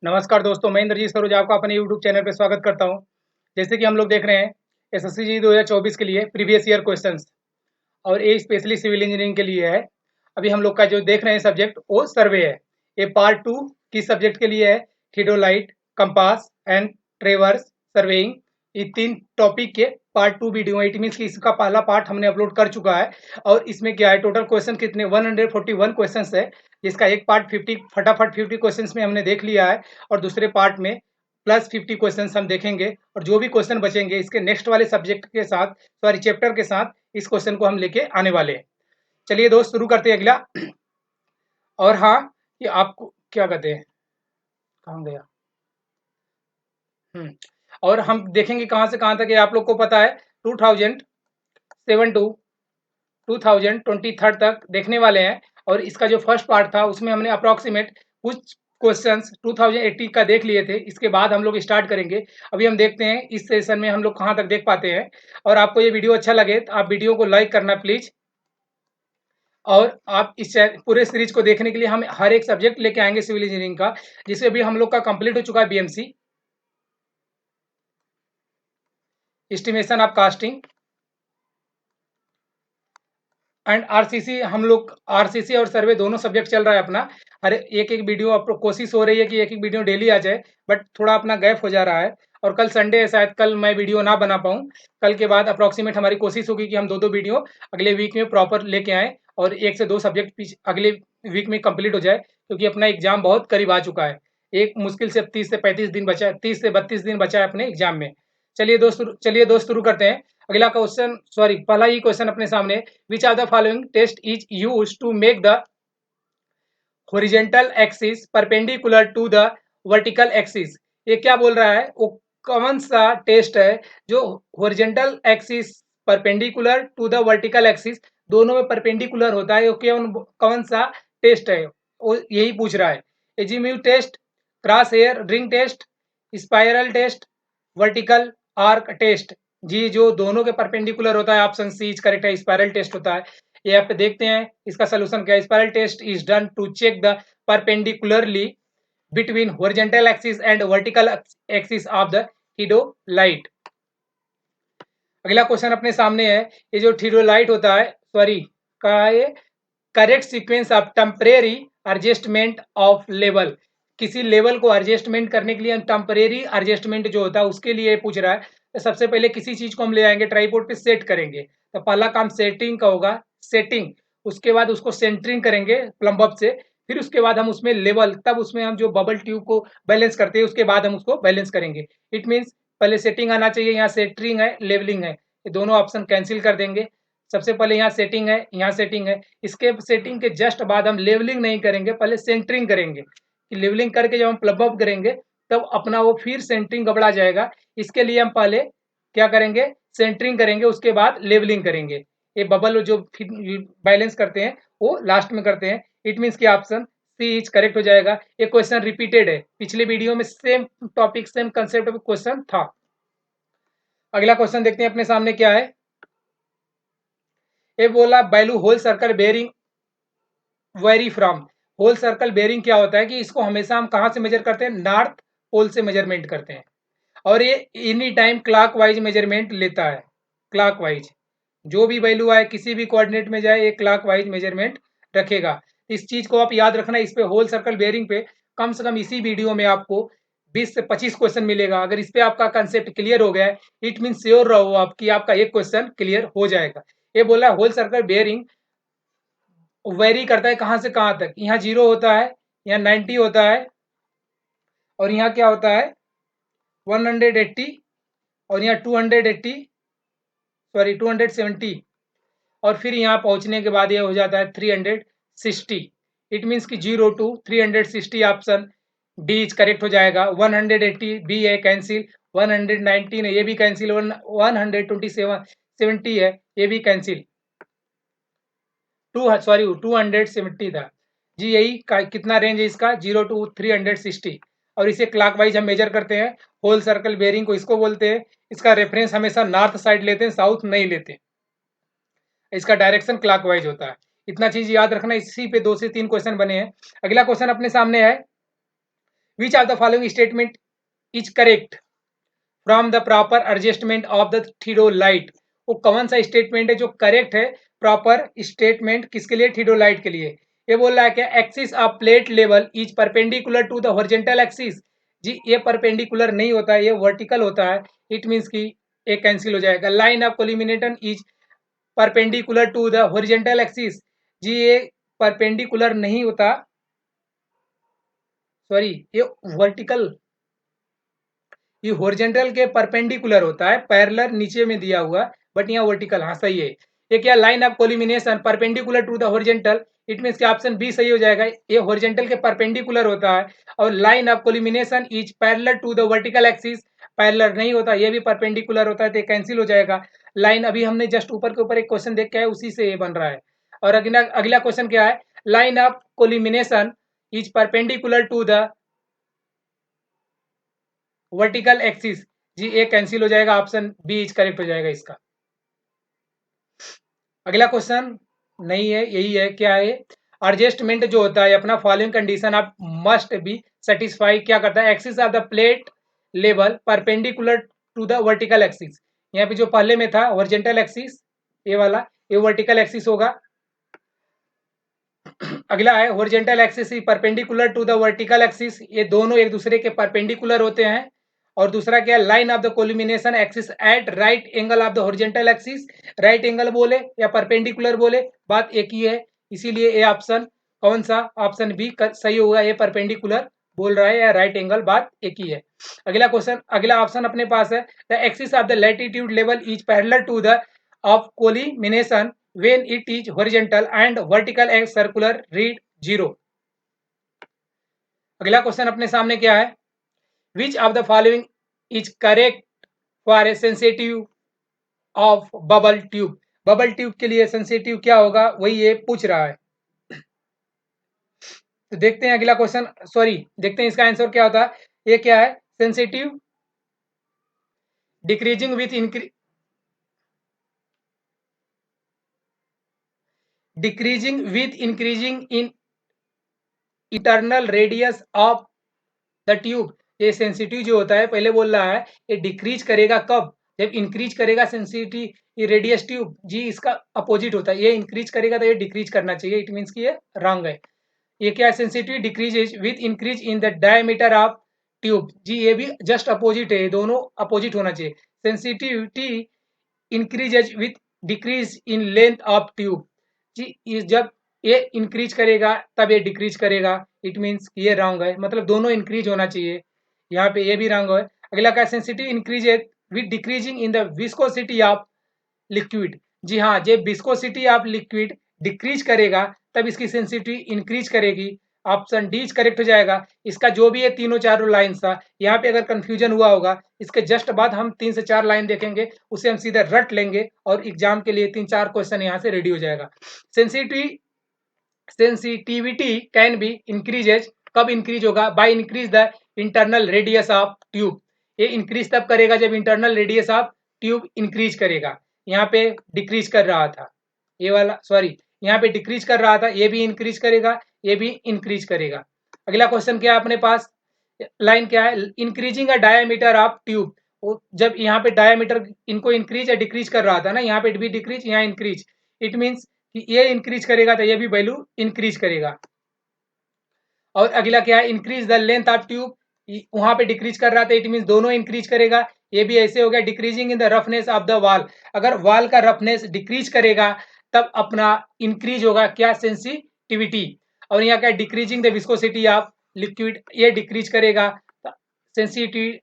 नमस्कार दोस्तों, मैं इंद्रजीत सरोजा आपका अपने यूट्यूब चैनल पे स्वागत करता हूं। जैसे कि हम लोग देख रहे हैं एसएससी जी 2024 के लिए प्रीवियस ईयर क्वेश्चंस और ये स्पेशली सिविल इंजीनियरिंग के लिए है। अभी हम लोग का जो देख रहे हैं सब्जेक्ट वो सर्वे है। ये पार्ट 2 की सब्जेक्ट के लिए है। थियोडोलाइट, कंपास एंड ट्रेवर्स सर्वेइंग, ये 3 टॉपिक के पार्ट 2 वीडियो है। इट मीन्स कि इसका पहला पार्ट हमने अपलोड कर चुका है और इसमें क्या है, टोटल क्वेश्चन कितने 141 क्वेश्चंस है, जिसका एक पार्ट 50 फटाफट 50 क्वेश्चंस में हमने देख लिया है और दूसरे पार्ट में प्लस 50 क्वेश्चंस हम देखेंगे और जो भी क्वेश्चन बचेंगे इसके नेक्स्ट वाले सब्जेक्ट के साथ, सॉरी चैप्टर के साथ, इस क्वेश्चन को हम लेके आने वाले हैं। चलिए दोस्त शुरू करते हैं अगला। और हाँ, ये आपको क्या कहते हैं, कहाँ गया? और हम देखेंगे कहाँ से कहाँ तक, ये आप लोग को पता है 2007 टू 2023 तक देखने वाले हैं। और इसका जो फर्स्ट पार्ट था उसमें हमने अप्रॉक्सीमेट कुछ क्वेश्चंस 2080 का देख लिए थे। इसके बाद हम लोग स्टार्ट करेंगे। अभी हम देखते हैं इस सेशन में हम लोग कहाँ तक देख पाते हैं। और आपको ये वीडियो अच्छा लगे तो आप वीडियो को लाइक करना प्लीज। और आप इस पूरे सीरीज को देखने के लिए हम हर एक सब्जेक्ट लेके आएंगे सिविल इंजीनियरिंग का, जिसमें भी हम लोग का कंप्लीट हो चुका है BMC, estimation of casting and RCC. हम लोग आरसीसी और सर्वे दोनों सब्जेक्ट चल रहा है अपना। हर एक एक वीडियो आप कोशिश हो रही है कि एक एक वीडियो डेली आ जाए, बट थोड़ा अपना गैप हो जा रहा है। और कल संडे है, शायद कल मैं वीडियो ना बना पाऊँ। कल के बाद अप्रॉक्सीमेट हमारी कोशिश होगी कि हम दो दो वीडियो अगले वीक में प्रॉपर लेके आएँ और एक से दो सब्जेक्ट अगले वीक में कंप्लीट हो जाए, क्योंकि अपना एग्जाम बहुत करीब आ चुका है। एक मुश्किल से 30 से 35 दिन बचा है, 30 से 32 दिन बचा है अपने एग्जाम में। चलिए दोस्त शुरू करते हैं। अगला क्वेश्चन, सॉरी पहला ही क्वेश्चन अपने सामने। Which are the following test is use to make the horizontal axis perpendicular to the vertical axis? ये क्या बोल रहा है, वो कौन सा टेस्ट है जो horizontal axis perpendicular to the vertical axis दोनों में परपेंडिकुलर होता है? कौन सा टेस्ट है, वो यही पूछ रहा है। Azimuth test, cross hair ring test, spiral test, vertical arc test. जी, जो दोनों के परपेंडिकुलर होता है, ऑप्शन सी इज करेक्ट है, स्पाइरल टेस्ट होता है। ये आप देखते हैं इसका सोल्यूशन क्या है। Spiral test is done to check the perpendicularly between horizontal axis and vertical axis of the theodolite. अगला क्वेश्चन अपने सामने है। ये जो थियोडोलाइट होता है, सॉरी का ये correct sequence of temporary adjustment of level. किसी लेवल को एडजस्टमेंट करने के लिए हम टेम्परेरी एडजस्टमेंट जो होता है उसके लिए पूछ रहा है। तो सबसे पहले किसी चीज को हम ले आएंगे, ट्राइपॉड पे सेट करेंगे। तो पहला काम सेटिंग का होगा, सेटिंग। उसके बाद उसको सेंटरिंग करेंगे प्लम्ब अप से। फिर उसके बाद हम उसमें लेवल, तब उसमें हम जो बबल ट्यूब को बैलेंस करते हैं उसके बाद हम उसको बैलेंस करेंगे। इट मीन्स पहले सेटिंग आना चाहिए, यहाँ सेंटरिंग है, लेवलिंग है, ये दोनों ऑप्शन कैंसिल कर देंगे। सबसे पहले यहाँ सेटिंग है, यहाँ सेटिंग है। इसके सेटिंग के जस्ट बाद हम लेवलिंग नहीं करेंगे, पहले सेंटरिंग करेंगे। लेवलिंग करके जब हम प्लग अप करेंगे तब अपना वो फिर सेंटरिंग गबड़ा जाएगा। इसके लिए हम पहले क्या करेंगे, सेंटरिंग करेंगे, उसके बाद लेवलिंग करेंगे। ये बबल जो बैलेंस करते हैं वो लास्ट में करते हैं। इट मीन्स कि ऑप्शन सी इज करेक्ट हो जाएगा। ये क्वेश्चन रिपीटेड है, पिछले वीडियो में same topic same concept question था। अगला क्वेश्चन देखते हैं अपने सामने क्या है। ये बोला value whole circle bearing vary from. Whole circle bearing क्या होता है कि इसको हमेशा हम कहाँ से मेजर करते हैं, नॉर्थ पोल से मेजरमेंट करते हैं। और ये एनी टाइम क्लॉकवाइज मेजरमेंट लेता है। क्लॉकवाइज जो भी वैल्यू आए किसी भी कोऑर्डिनेट में जाए, ये क्लॉकवाइज मेजरमेंट रखेगा। इस चीज को आप याद रखना। इस पे होल सर्कल बेयरिंग पे कम से कम इसी वीडियो में आपको 20 से 25 क्वेश्चन मिलेगा। अगर इस पे आपका कंसेप्ट क्लियर हो गया है, इट मीन श्योर रहो आप कि आपका एक क्वेश्चन क्लियर हो जाएगा। ये बोला होल सर्कल बेयरिंग वेरी करता है कहाँ से कहाँ तक। यहाँ 0 होता है, यहाँ 90 होता है, और यहाँ क्या होता है 180, और यहाँ 280, सॉरी 270, और फिर यहाँ पहुँचने के बाद ये हो जाता है 360। इट मीन्स कि 0 to 360 option D is correct हो जाएगा। 180 बी है कैंसिल, 119 है ये भी कैंसिल, 127 70 है ये भी कैंसिल, 270 था जी। यही कितना रेंज है इसका, 0 टू 360। और इसे क्लॉकवाइज हम मेजर करते हैं। होल सर्कल बेयरिंग को इसको बोलते हैं। इसका रेफरेंस हमेशा नॉर्थ साइड लेते हैं, साउथ नहीं लेते। इसका डायरेक्शन क्लॉकवाइज होता है। इतना चीज याद रखना। इसी पे 2 से 3 क्वेश्चन बने हैं। अगला क्वेश्चन अपने सामने है। Which of the following statement is correct from the proper adjustment of the थियोडाइट। वो कौन सा स्टेटमेंट है जो करेक्ट है, प्रॉपर स्टेटमेंट किसके लिए, थियोडाइट के लिए। ये बोल रहा है कि axis of plate level is perpendicular to the horizontal axis. जी ये परपेंडिकुलर नहीं होता है, ये वर्टिकल होता है। इट मीन्स कि ये कैंसिल हो जाएगा। Line of collimation is perpendicular to the horizontal axis. जी ये परपेंडिकुलर नहीं होता, सॉरी ये वर्टिकल, ये हॉरिजॉन्टल के परपेंडिकुलर होता है, पैरेलल नीचे में दिया हुआ, बट यहाँ वर्टिकल। हाँ सही है। ये क्या, line of collimation perpendicular to the horizontal. It means कि ऑप्शन बी सही हो जाएगा। ये हॉरिजॉन्टल के परपेंडिकुलर होता है। और line of collimation is parallel to the vertical axis, parallel नहीं होता, ये भी परपेंडिकुलर होता है, तो कैंसिल हो जाएगा। लाइन अभी हमने जस्ट ऊपर के ऊपर एक क्वेश्चन देख के आए, उसी से ये बन रहा है। और अगला अगला क्वेश्चन क्या है, line of collimation is perpendicular to the vertical axis. जी ए कैंसिल हो जाएगा, ऑप्शन बी इज करेक्ट हो जाएगा इसका। अगला क्वेश्चन नहीं है, यही है, क्या है, एडजस्टमेंट जो होता है अपना फॉलोइंग कंडीशन आप मस्ट बी सेटिस्फाई क्या करता है, axis of the plate level perpendicular to the vertical axis. यहाँ पे जो पहले में था हॉरिजॉन्टल एक्सिस, ये वाला, ये वर्टिकल एक्सिस होगा। अगला है horizontal axis perpendicular to the vertical axis, ये दोनों एक दूसरे के परपेंडिकुलर होते हैं। और दूसरा क्या है, line of the collimation axis at right angle of the horizontal axis. Right angle बोले या परपेंडिकुलर बोले, बात एक ही है। इसीलिए ये ऑप्शन कौन सा, ऑप्शन बी सही होगा। ये परपेंडिकुलर बोल रहा है या राइट एंगल, बात एक ही है। अगला क्वेश्चन, अगला ऑप्शन अपने पास है, the axis of the latitude level is parallel to the of collimation when it is horizontal and vertical and circular, read 0। अगला क्वेश्चन अपने सामने क्या है, which of the following is correct for a sensitive of bubble tube। Bubble tube के लिए sensitive क्या होगा, वही ये पूछ रहा है। तो देखते हैं अगला क्वेश्चन, सॉरी देखते हैं इसका आंसर क्या होता है। ये क्या है, sensitive decreasing with decreasing with increasing in internal radius of the tube. ये सेंसिटिव जो होता है, पहले बोल रहा है ये डिक्रीज करेगा कब, जब इंक्रीज करेगा सेंसिटिव, ये रेडियस ट्यूब जी इसका अपोजिट होता है, ये इंक्रीज करेगा तो ये डिक्रीज करना चाहिए। इट मीन्स कि ये रॉन्ग है। ये क्या है, sensitive decreases with increase in the diameter of tube. जी ये भी जस्ट अपोजिट है, दोनों अपोजिट होना चाहिए। Sensitivity increases with decrease in length of tube. जी जब ये इंक्रीज करेगा तब ये डिक्रीज करेगा। इट मीन्स ये रॉन्ग है, मतलब दोनों इंक्रीज होना चाहिए। यहाँ पे ये भी रॉन्ग है। अगला का sensitive increase with decreasing in the viscosity of liquid. जी हाँ, जब विस्कोसिटी ऑफ लिक्विड डिक्रीज करेगा तब इसकी सेंसिटिविटी इंक्रीज करेगी। ऑप्शन डी करेक्ट हो जाएगा। इसका जो भी है तीनों चारों लाइन था, यहाँ पे अगर कंफ्यूजन हुआ होगा, इसके जस्ट बाद हम 3 से 4 लाइन देखेंगे, उसे हम सीधा रट लेंगे और एग्जाम के लिए 3-4 क्वेश्चन यहाँ से रेडी हो जाएगा। Sensitivity sensitivity can be increases, कब इंक्रीज होगा, by increase the internal radius of tube. ये इंक्रीज तब करेगा जब internal radius of tube increase करेगा। यहाँ पे डिक्रीज कर रहा था ये वाला, सॉरी यहाँ पे डिक्रीज कर रहा था, ये भी इंक्रीज करेगा, ये भी इंक्रीज करेगा। अगला क्वेश्चन क्या है अपने पास, लाइन क्या है, increasing a diameter of tube. जब यहाँ पे डायमीटर इनको इंक्रीज या डिक्रीज कर रहा था ना, यहाँ पे भी डिक्रीज, यहाँ इंक्रीज। इट मीन्स कि ये इंक्रीज करेगा तो ये भी वैल्यू इंक्रीज करेगा। और अगला क्या है, increase the length of tube, वहां पे डिक्रीज कर रहा था, इट मीन दोनों इंक्रीज करेगा। ये भी ऐसे हो गया, decreasing in the roughness of the wall. अगर वॉल का रफनेस डिक्रीज करेगा तब अपना इंक्रीज होगा क्या, सेंसिटिविटी। और यहाँ क्या, decreasing the viscosity of liquid, ये डिक्रीज करेगा, सेंसिटिविटी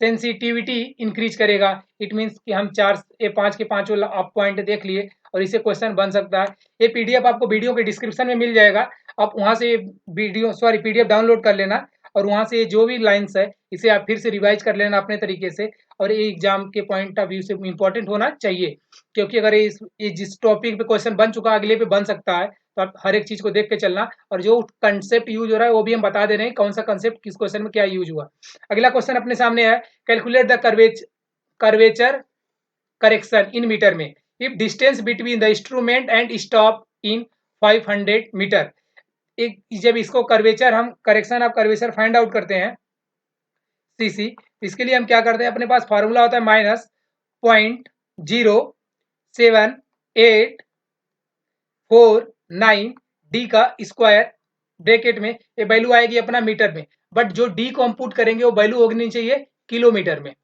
सेंसिटिविटी इंक्रीज करेगा। इट मीन्स कि हम 5 के 5 आप पॉइंट देख लिए और इसे क्वेश्चन बन सकता है। ये पीडीएफ आपको वीडियो के डिस्क्रिप्शन में मिल जाएगा, आप वहां से वीडियो सॉरी पीडीएफ डाउनलोड कर लेना और वहां से जो भी लाइंस है इसे आप फिर से रिवाइज कर लेना अपने तरीके से। और ये एग्जाम के पॉइंट ऑफ व्यू से इंपॉर्टेंट होना चाहिए, क्योंकि अगर ये जिस टॉपिक पे क्वेश्चन बन चुका अगले पे बन सकता है, तो आप हर एक चीज को देख के चलना। और जो कंसेप्ट यूज हो रहा है वो भी हम बता दे रहे हैं, कौन सा कंसेप्ट किस क्वेश्चन में क्या यूज हुआ। अगला क्वेश्चन अपने सामने है, calculate the curvature correction in metre में if distance between the instrument and stop in 500 metre. एक जब इसको कर्वेचर हम correction of curvature find out करते हैं सीसी, इसके लिए हम क्या करते हैं, अपने पास फार्मूला होता है -0.0784 डी का स्क्वायर, ब्रैकेट में ये वैल्यू आएगी अपना मीटर में, बट जो डी कंप्यूट करेंगे वो वैल्यू होनी चाहिए किलोमीटर में।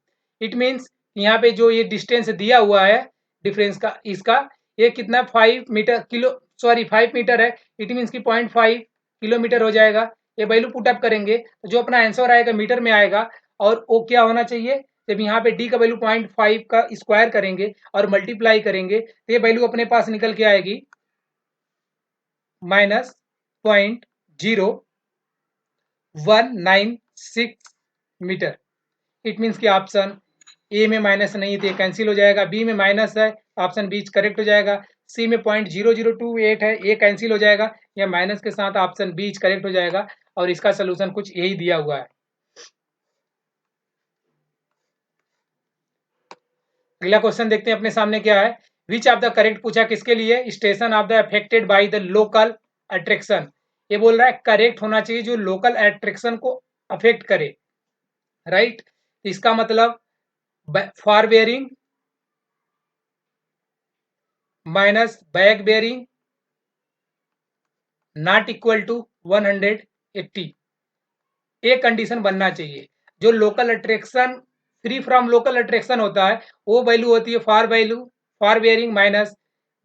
इट मीन्स यहाँ पे जो ये डिस्टेंस दिया हुआ है डिफरेंस का, इसका ये कितना 5 मीटर है, इट मीन्स की 0.5 किलोमीटर हो जाएगा। ये वैल्यू पुट अप करेंगे तो जो अपना आंसर आएगा मीटर में आएगा, और वो क्या होना चाहिए, जब यहाँ पे डी का वैल्यू 0.5 का स्क्वायर करेंगे और मल्टीप्लाई करेंगे तो ये वैल्यू अपने पास निकल के आएगी -0.0196 मीटर। इट मीन्स कि ऑप्शन ए में माइनस नहीं थे, कैंसिल हो जाएगा, बी में माइनस है, ऑप्शन बी करेक्ट हो जाएगा, सी में 0.0028 है, ए कैंसिल हो जाएगा, या माइनस के साथ ऑप्शन बी करेक्ट हो जाएगा, और इसका सोल्यूशन कुछ यही दिया हुआ है। अगला क्वेश्चन देखते हैं अपने सामने क्या है। विच ऑफ द करेक्ट पूछा किसके लिए, station of the affected by the local attraction. ये बोल रहा है करेक्ट होना चाहिए जो लोकल अट्रैक्शन को अफेक्ट करे, राइट। इसका मतलब fore bearing minus back bearing not equal to 180, एक कंडीशन बनना चाहिए। जो local attraction free from local attraction होता है वो वैल्यू होती है fore bearing minus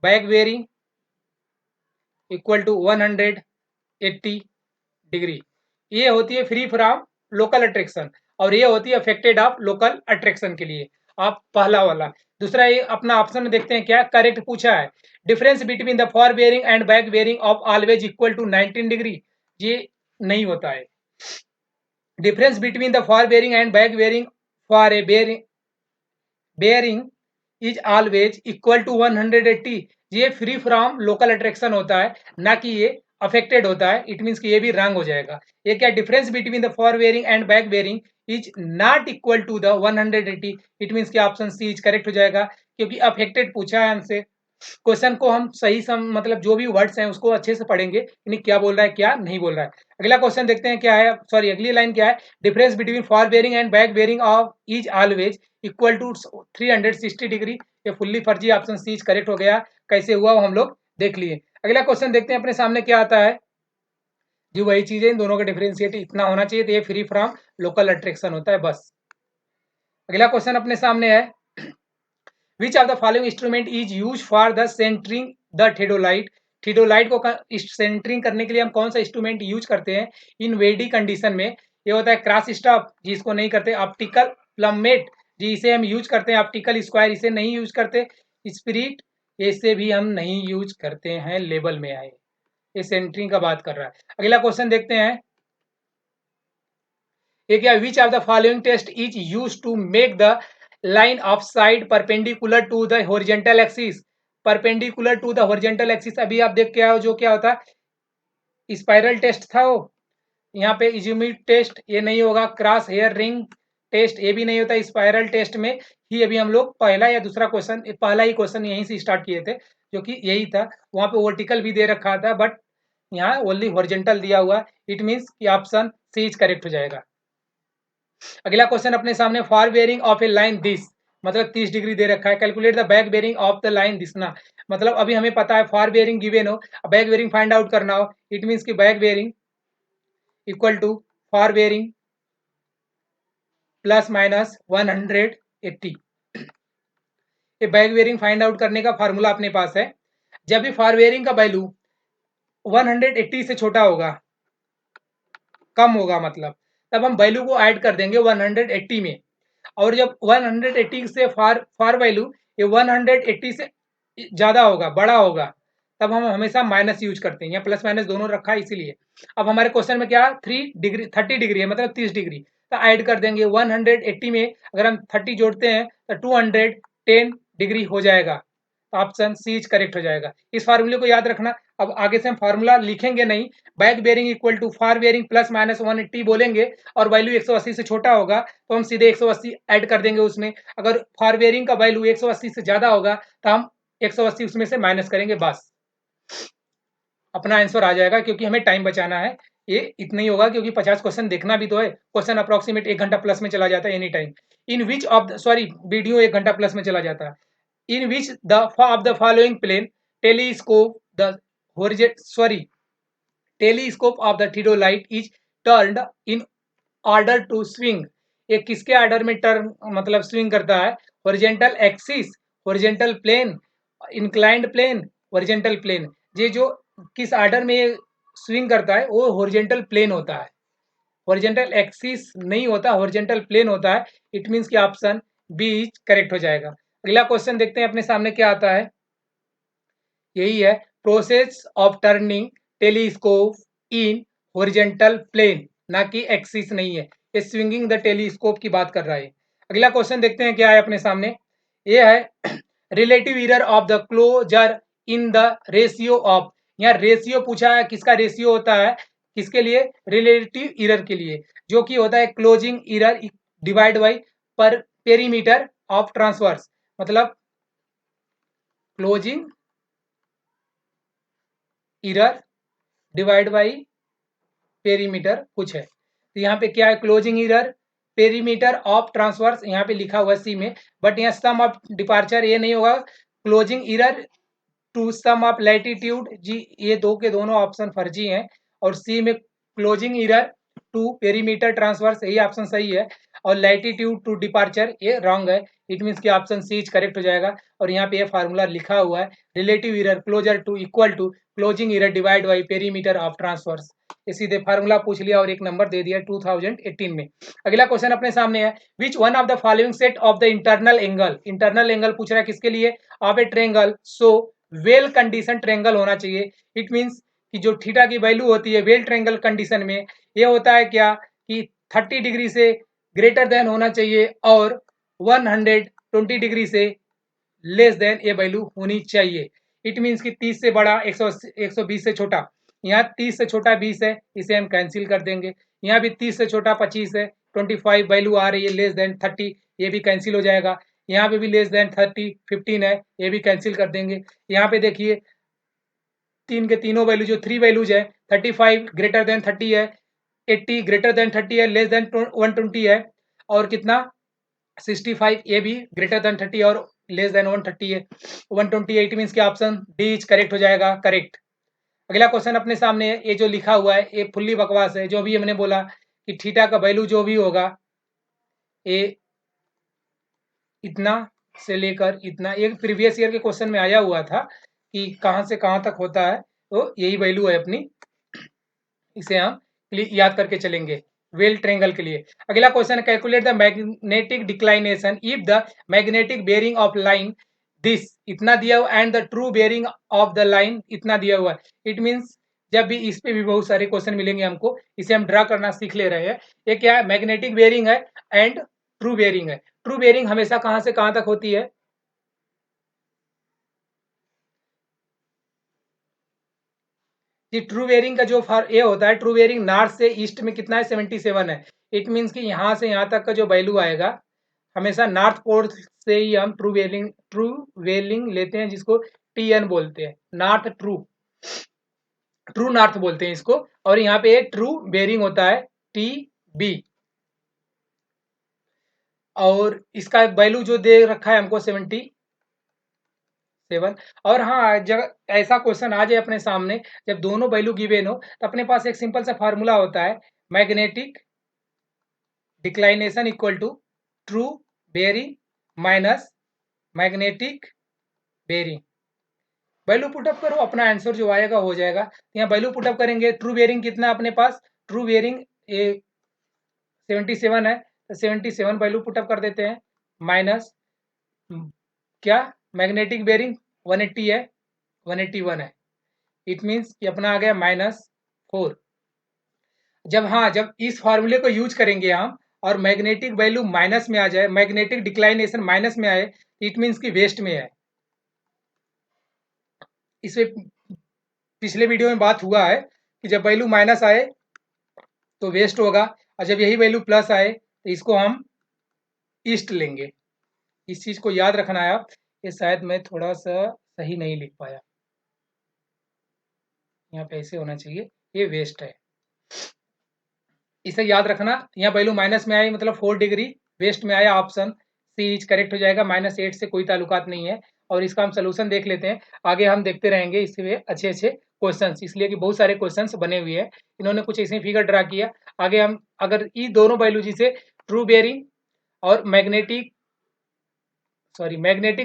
back bearing equal to 180 degree. ये होती है फ्री फ्रॉम लोकल अट्रैक्शन, और ये होती है अफेक्टेड ऑफ लोकल अट्रैक्शन के लिए। आप पहला वाला। दूसरा ये अपना ऑप्शन में देखते हैं क्या करेक्ट पूछा है, difference between the fore bearing and back bearing of always equal to 19 degree. ये नहीं होता है। Difference between the fore bearing and back bearing for a bearing is always equal to 180। ये फ्री फ्रॉम लोकल अट्रैक्शन होता है, ना कि ये अफेक्टेड होता है। इट मीन्स कि ये भी रंग हो जाएगा। ये क्या difference between the fore bearing and back bearing is not equal to the 180। It means कि ऑप्शन सी इज करेक्ट हो जाएगा, क्योंकि अफेक्टेड पूछा है हमसे। क्वेश्चन को हम सही मतलब जो भी वर्ड्स हैं उसको अच्छे से पढ़ेंगे, यानी क्या बोल रहा है क्या नहीं बोल रहा है। अगला क्वेश्चन देखते हैं क्या है, सॉरी अगली लाइन क्या है, difference between fore bearing and back bearing of is always equal to 360 degree. ये फुल्ली फर्जी, ऑप्शन सी करेक्ट हो गया। कैसे हुआ वो हम लोग देख लिए। अगला क्वेश्चन देखते हैं अपने सामने क्या आता है। जो वही चीज है, इन दोनों का डिफरेंशिएट इतना होना चाहिए, तो ये फ्री फ्रॉम लोकल अट्रैक्शन होता है बस। अगला क्वेश्चन अपने सामने है, which of the following instrument is use for the centering the theodolite. Theodolite को सेंटरिंग करने के लिए हम कौन सा इंस्ट्रूमेंट यूज करते हैं इन वेडी कंडीशन में। ये होता है क्रॉस स्टॉप, जिसको नहीं करते, ऑप्टिकल प्लमेट जी इसे हम यूज करते हैं, ऑप्टिकल स्क्वायर इसे नहीं यूज करते, स्पिरिट इसे भी हम नहीं यूज करते हैं, लेवल में आए। ये सेंटरिंग का बात कर रहा है। अगला क्वेश्चन देखते हैं, ये क्या, which of the following test is use to make the line of sight perpendicular to the horizontal axis. Perpendicular to the horizontal axis अभी आप देख के आओ जो क्या होता है, स्पाइरल टेस्ट था वो। यहाँ पे इज्यूमिट टेस्ट ये नहीं होगा, क्रॉस हेयर रिंग टेस्ट ये भी नहीं होता। स्पाइरल टेस्ट में ही अभी हम लोग पहला या दूसरा क्वेश्चन, पहला ही क्वेश्चन यहीं से स्टार्ट किए थे, जो कि यही था। वहां पे वर्टिकल भी दे रखा था, बट यहाँ ओनली हॉरिजॉन्टल दिया हुआ। इट मीन्स कि ऑप्शन सी करेक्ट हो जाएगा। अगला क्वेश्चन अपने सामने, fore bearing of a line this, मतलब 30 डिग्री दे रखा है, calculate the back bearing of the line दिसना। मतलब अभी हमें पता है फॉर बेयरिंग गिवन हो, बैक बेयरिंग फाइंड आउट करना हो, इट मीन्स कि back bearing equal to fore bearing plus minus 180। ये बैक बेयरिंग फाइंड आउट करने का फार्मूला अपने पास है। जब भी फॉर बेयरिंग का वैल्यू 180 से छोटा होगा, कम होगा मतलब, तब हम वैल्यू को ऐड कर देंगे 180 में। और जब 180 से फार वैल्यू ये 180 से ज्यादा होगा, बड़ा होगा, तब हम हमेशा माइनस यूज करते हैं, या प्लस माइनस दोनों रखा है इसीलिए। अब हमारे क्वेश्चन में क्या 30 डिग्री है, मतलब 30 डिग्री, तो ऐड कर देंगे 180 में। अगर हम 30 जोड़ते हैं तो 210 डिग्री हो जाएगा। ऑप्शन सी करेक्ट हो जाएगा। इस फार्मूले को याद रखना। अब आगे से हम फार्मूला लिखेंगे नहीं, back bearing equal to fore bearing plus minus 180 बोलेंगे, और वैल्यू 180 से छोटा होगा तो हम सीधे 180 ऐड कर देंगे उसमें। अगर फार बेयरिंग का वैल्यू 180 से ज्यादा होगा तो हम 180 उसमें से माइनस करेंगे बस। अपना आंसर आ जाएगा, क्योंकि हमें टाइम बचाना है। ये इतना ही होगा, क्योंकि 50 क्वेश्चन देखना भी तो है। क्वेश्चन अप्रोक्सीमेट 1 घंटा प्लस में चला जाता है any time. In which of the sorry video 1 घंटा प्लस में चला जाता है। In which the of the following plane telescope the sorry telescope of the थियोडाइट is turned in order to swing. ये किसके ऑर्डर में टर्न मतलब स्विंग करता है? Horizontal axis, horizontal plane, inclined plane, horizontal plane. ये जो किस ऑर्डर में ये स्विंग करता है वो हॉरिजॉन्टल प्लेन होता है, हॉरिजॉन्टल एक्सिस नहीं होता, हॉरिजॉन्टल प्लेन होता है। इट मींस कि ऑप्शन बी करेक्ट हो जाएगा। अगला क्वेश्चन देखते हैं अपने सामने क्या आता है। यही है, process of turning telescope in horizontal plane, ना कि एक्सिस नहीं है। ये स्विंगिंग द टेलीस्कोप की बात कर रहा है। अगला क्वेश्चन देखते हैं क्या है अपने सामने। ये है relative error of the closure in the ratio of. यहाँ रेशियो पूछा है, किसका रेशियो होता है? किसके लिए? रिलेटिव एरर के लिए, जो कि होता है क्लोजिंग एरर डिवाइड बाई पर पेरीमीटर ऑफ ट्रांसवर्स। मतलब closing error divide by perimeter कुछ है। तो यहाँ पे क्या है? Closing error perimeter of transverse यहाँ पे लिखा हुआ है सी में, बट यहाँ सम ऑफ डिपार्चर ये नहीं होगा। Closing error to sum of latitude जी, ये दो के दोनों ऑप्शन फर्जी हैं। और सी में closing error to perimeter transverse, यही ऑप्शन सही है। और लैटिट्यूड टू डिपार्चर ये रॉन्ग है। इट मीन्स कि ऑप्शन सी करेक्ट हो जाएगा। और यहाँ पे ये फार्मूला लिखा हुआ है, relative error closure to equal to closing error divide by perimeter of transverse. ये सीधे फार्मूला पूछ लिया और एक नंबर दे दिया 2018 में। अगला क्वेश्चन अपने सामने है, which one of the following set of the internal angle. Internal angle पूछ रहा है किसके लिए? Of a triangle so well condition triangle होना चाहिए। इट मीन्स कि जो थीटा की वैल्यू होती है वेल ट्रेंगल कंडीशन में, ये होता है क्या कि 30 डिग्री से ग्रेटर देन होना चाहिए और 120 डिग्री से लेस देन ये वैल्यू होनी चाहिए। इट मीन्स कि 30 से बड़ा 120 से छोटा, यहाँ 30 से छोटा 20 है, इसे हम कैंसिल कर देंगे। यहाँ भी 30 से छोटा 25 है, 25 वैल्यू आ रही है, लेस देन 30, ये भी कैंसिल हो जाएगा। यहाँ पे भी लेस देन 30 15 है, ये भी कैंसिल कर देंगे। यहाँ पे देखिए तीन के तीनों वैल्यू जो 3 वैल्यूज है, 35 ग्रेटर देन 30 है, 80 ग्रेटर देन 30 है, लेस देन 120 है, और कितना 65 ये भी ग्रेटर देन 30 और लेस देन 130 है, 128 मीन्स के ऑप्शन डी इज करेक्ट हो जाएगा, करेक्ट। अगला क्वेश्चन अपने सामने है, ये जो लिखा हुआ है ये फुल्ली बकवास है। जो भी हमने बोला कि थीटा का वैल्यू जो भी होगा ये इतना से लेकर इतना, एक प्रीवियस ईयर के क्वेश्चन में आया हुआ था कि कहाँ से कहाँ तक होता है, तो यही वैल्यू है अपनी, इसे हम याद करके चलेंगे वेल ट्रेंगल के लिए। अगला क्वेश्चन है, calculate the magnetic declination if the magnetic bearing of line this, इतना दिया हुआ, and the true bearing of the line इतना दिया हुआ है। इट मीन्स जब भी इस पे भी बहुत सारे क्वेश्चन मिलेंगे हमको, इसे हम ड्रा करना सीख ले रहे हैं। ये क्या है? मैग्नेटिक बेरिंग है एंड ट्रू बेरिंग है। ट्रू बेरिंग हमेशा कहाँ से कहाँ तक होती है? कि ट्रू वेयरिंग का जो ये होता है, ट्रू वेयरिंग नॉर्थ से ईस्ट में कितना है? 77 है। इट मीन्स कि यहाँ से यहाँ तक का जो वैल्यू आएगा हमेशा नॉर्थ पोल से ही हम ट्रू वेलिंग लेते हैं, जिसको टी एन बोलते हैं, नॉर्थ ट्रू, ट्रू नॉर्थ बोलते हैं इसको। और यहाँ पे ट्रू बेरिंग होता है टी बी, और इसका वैल्यू जो दे रखा है हमको 77। और हाँ, जब ऐसा क्वेश्चन आ जाए अपने सामने, जब दोनों वैल्यू गिवेन हो, तो अपने पास एक सिंपल सा फार्मूला होता है, magnetic declination equal to true bearing minus magnetic bearing. Value put up करो, अपना आंसर जो आएगा हो जाएगा। यहाँ वैल्यू पुटअप करेंगे, ट्रू बेरिंग कितना अपने पास? ट्रू बेरिंग ये 77 है, तो 77 वैल्यू पुटअप कर देते हैं, माइनस क्या मैग्नेटिक बेरिंग 180 है, 181 है। इट मीन्स कि अपना आ गया -4। जब हाँ, जब इस फॉर्मूले को यूज करेंगे हम और मैग्नेटिक वैल्यू माइनस में आ जाए, मैग्नेटिक डिक्लाइनेशन माइनस में आए, इट मीन्स कि वेस्ट में है। इसमें पिछले वीडियो में बात हुआ है कि जब वैल्यू माइनस आए तो वेस्ट होगा, और जब यही वैल्यू प्लस आए तो इसको हम ईस्ट लेंगे। इस चीज को याद रखना है आप। ये शायद मैं थोड़ा सा सही नहीं लिख पाया, यहाँ पे ऐसे होना चाहिए, ये वेस्ट है। इसे याद रखना, यहाँ वैल्यू माइनस में आई मतलब 4 डिग्री, वेस्ट में आया, ऑप्शन सी इज करेक्ट हो जाएगा। -8 से कोई ताल्लुकात नहीं है। और इसका हम सोल्यूशन देख लेते हैं, आगे हम देखते रहेंगे इसमें अच्छे अच्छे क्वेश्चंस, इसलिए कि बहुत सारे क्वेश्चंस बने हुए हैं। इन्होंने कुछ ऐसे फिगर ड्रा किया। आगे हम अगर ये दोनों वैल्यू जिसे ट्रू बेयरिंग और मैग्नेटिक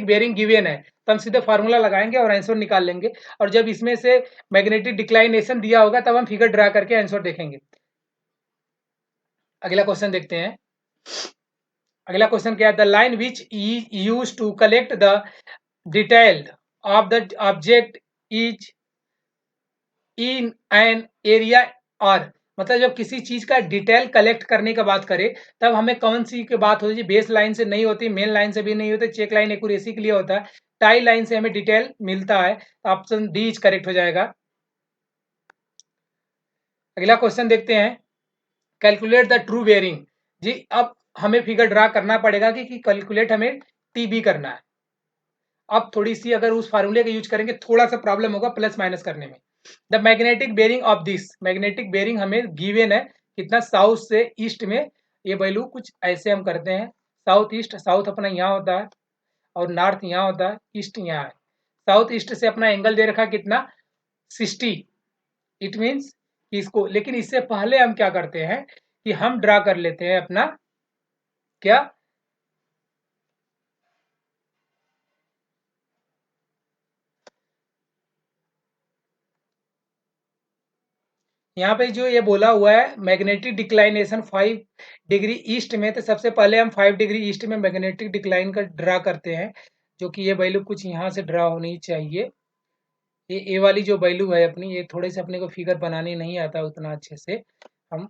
बेयरिंग गिवन है, तो हम सीधे फार्मूला लगाएंगे और आंसर निकाल लेंगे। और जब इसमें से मैग्नेटिक डिक्लाइनेशन दिया होगा तब हम फिगर ड्रा करके आंसर देखेंगे। अगला क्वेश्चन देखते हैं। अगला क्वेश्चन क्या है, the line which use to collect the detailed of the object is in an area और, मतलब जब किसी चीज का डिटेल कलेक्ट करने का बात करें तब हमें कौन सी की बात होती है, बेस लाइन से नहीं होती, मेन लाइन से भी नहीं होती, चेक लाइन एक्यूरेसी के लिए होता है, टाई लाइन से हमें डिटेल मिलता है। ऑप्शन डी इज करेक्ट हो जाएगा। अगला क्वेश्चन देखते हैं, कैलकुलेट द ट्रू बेयरिंग। जी अब हमें फिगर ड्रा करना पड़ेगा कि कैलकुलेट हमें टीबी करना है। अब थोड़ी सी अगर उस फार्मूले का यूज करेंगे थोड़ा सा प्रॉब्लम होगा प्लस माइनस करने में। The magnetic bearing of this, magnetic bearing हमें गिवन है कितना, साउथ से ईस्ट में। ये वैल्यू कुछ ऐसे हम करते हैं, साउथ ईस्ट, साउथ अपना यहाँ होता है और नॉर्थ यहाँ होता है, ईस्ट यहाँ है। साउथ ईस्ट से अपना एंगल दे रखा कितना, 60। इट मीन्स इसको, लेकिन इससे पहले हम क्या करते हैं कि हम ड्रा कर लेते हैं अपना क्या, यहाँ पे जो ये बोला हुआ है मैग्नेटिक डिक्लाइनेशन 5 डिग्री ईस्ट में, तो सबसे पहले हम 5 डिग्री ईस्ट में मैग्नेटिक डिक्लाइन का ड्रा करते हैं, जो कि ये वैल्यू कुछ यहाँ से ड्रा होनी चाहिए। ये ए वाली जो वैल्यू है अपनी, ये थोड़े से अपने को फिगर बनाने नहीं आता उतना अच्छे से। हम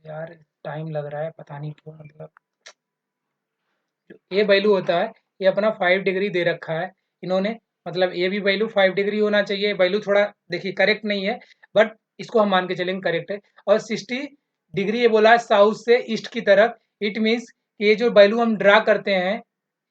यार टाइम लग रहा है पता नहीं क्यों, मतलब ये वैल्यू होता है, ये अपना 5 डिग्री दे रखा है इन्होंने, मतलब ये भी वैल्यू 5 डिग्री होना चाहिए। वैल्यू थोड़ा देखिए करेक्ट नहीं है, बट इसको हम मान के चलेंगे करेक्ट है। और 60 डिग्री ये बोला है साउथ से ईस्ट की तरफ। इट मीन्स ये जो वैल्यू हम ड्रा करते हैं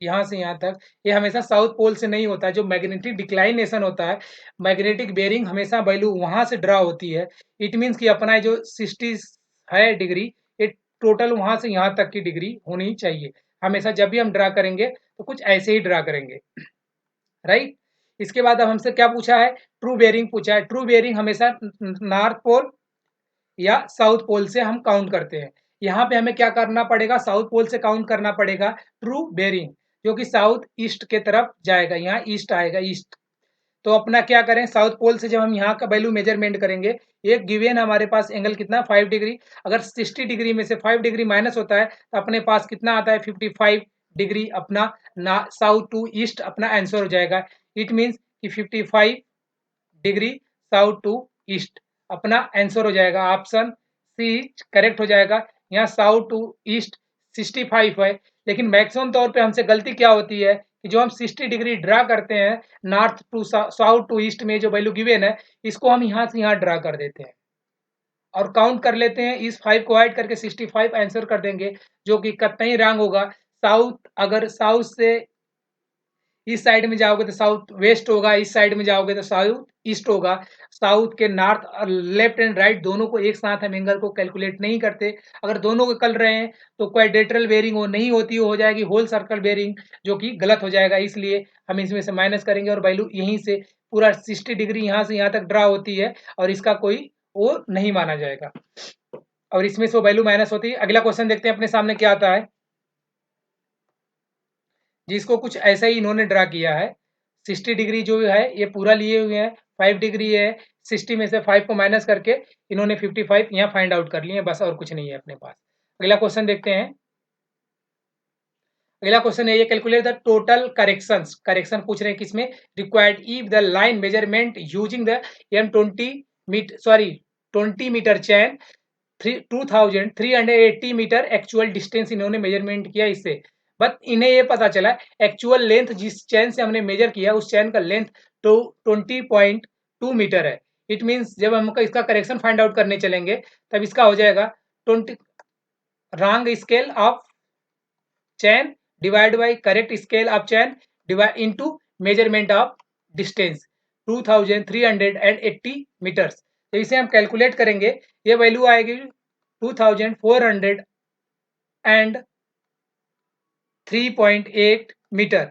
यहाँ से यहाँ तक, ये हमेशा साउथ पोल से नहीं होता है। जो मैग्नेटिक डिक्लाइनेशन होता है, मैग्नेटिक बेयरिंग हमेशा वैल्यू वहां से ड्रा होती है। इट मीन्स कि अपना जो 60 है डिग्री, ये टोटल वहां से यहाँ तक की डिग्री होनी चाहिए। हमेशा जब भी हम ड्रा करेंगे तो कुछ ऐसे ही ड्रा करेंगे, राइट। इसके बाद अब हमसे क्या पूछा है, ट्रू बेयरिंग पूछा है। ट्रू बेयरिंग हमेशा नॉर्थ पोल या साउथ पोल से हम काउंट करते हैं। यहाँ पे हमें क्या करना पड़ेगा, साउथ पोल से काउंट करना पड़ेगा ट्रू बेयरिंग, जो कि साउथ ईस्ट के तरफ जाएगा, यहाँ ईस्ट आएगा, ईस्ट। तो अपना क्या करें, साउथ पोल से जब हम यहाँ का वैल्यू मेजरमेंट करेंगे, एक गिवन हमारे पास एंगल कितना, 5 डिग्री। अगर 60 डिग्री में से 5 डिग्री माइनस होता है तो अपने पास कितना आता है, 55 डिग्री अपना साउथ टू ईस्ट अपना आंसर हो जाएगा। इट मीन्स कि 55 डिग्री साउथ टू ईस्ट अपना आंसर हो जाएगा। ऑप्शन सी करेक्ट हो जाएगा। यहाँ साउथ टू ईस्ट 65 है, लेकिन मैक्सिमम तौर पे हमसे गलती क्या होती है कि जो हम 60 डिग्री ड्रा करते हैं north to south to east में जो वैल्यू गिवन है, इसको हम यहाँ से यहाँ ड्रा कर देते हैं और काउंट कर लेते हैं। इस 5 को ऐड करके 65 आंसर कर देंगे, जो कि कतई रॉन्ग होगा। साउथ, अगर साउथ से इस साइड में जाओगे तो साउथ वेस्ट होगा, इस साइड में जाओगे तो साउथ ईस्ट होगा। साउथ के नॉर्थ और लेफ्ट एंड राइट दोनों को एक साथ हम एंगल को कैलकुलेट नहीं करते। अगर दोनों को कर रहे हैं तो क्वाड्रेटरल बेयरिंग वो नहीं होती, हो जाएगी होल सर्कल बेयरिंग, जो कि गलत हो जाएगा। इसलिए हम इसमें से माइनस करेंगे और वैल्यू यहीं से पूरा 60 डिग्री यहाँ से यहाँ तक ड्रा होती है और इसका कोई वो नहीं माना जाएगा, और इसमें से वो वैल्यू माइनस होती है। अगला क्वेश्चन देखते हैं अपने सामने क्या आता है, जिसको कुछ ऐसा ही इन्होंने ड्रा किया है। 60 डिग्री जो है ये पूरा लिए हुए हैं, 5 डिग्री है, 60 में से 5 को माइनस करके इन्होंने 55 यहाँ फाइंड आउट कर लिए हैं, बस और कुछ नहीं है अपने पास। अगला क्वेश्चन देखते हैं। अगला क्वेश्चन है, ये calculate the total corrections, correction पूछ रहे हैं किसमें, required if the line measurement using the M20 metre, sorry 20 metre chain 2380 metre actual distance इन्होंने मेजरमेंट किया इससे। बट इन्हें ये पता चला एक्चुअल लेंथ जिस चैन से हमने मेजर किया उस चैन का लेंथ तो 20.2 मीटर है। इट मीन्स जब हम इसका करेक्शन फाइंड आउट करने चलेंगे तब इसका हो जाएगा 20 wrong scale of chain divide by correct scale of chain divide into measurement of distance 2380 metres. तो इसे हम कैलकुलेट करेंगे, ये वैल्यू आएगी 2403.8 मीटर।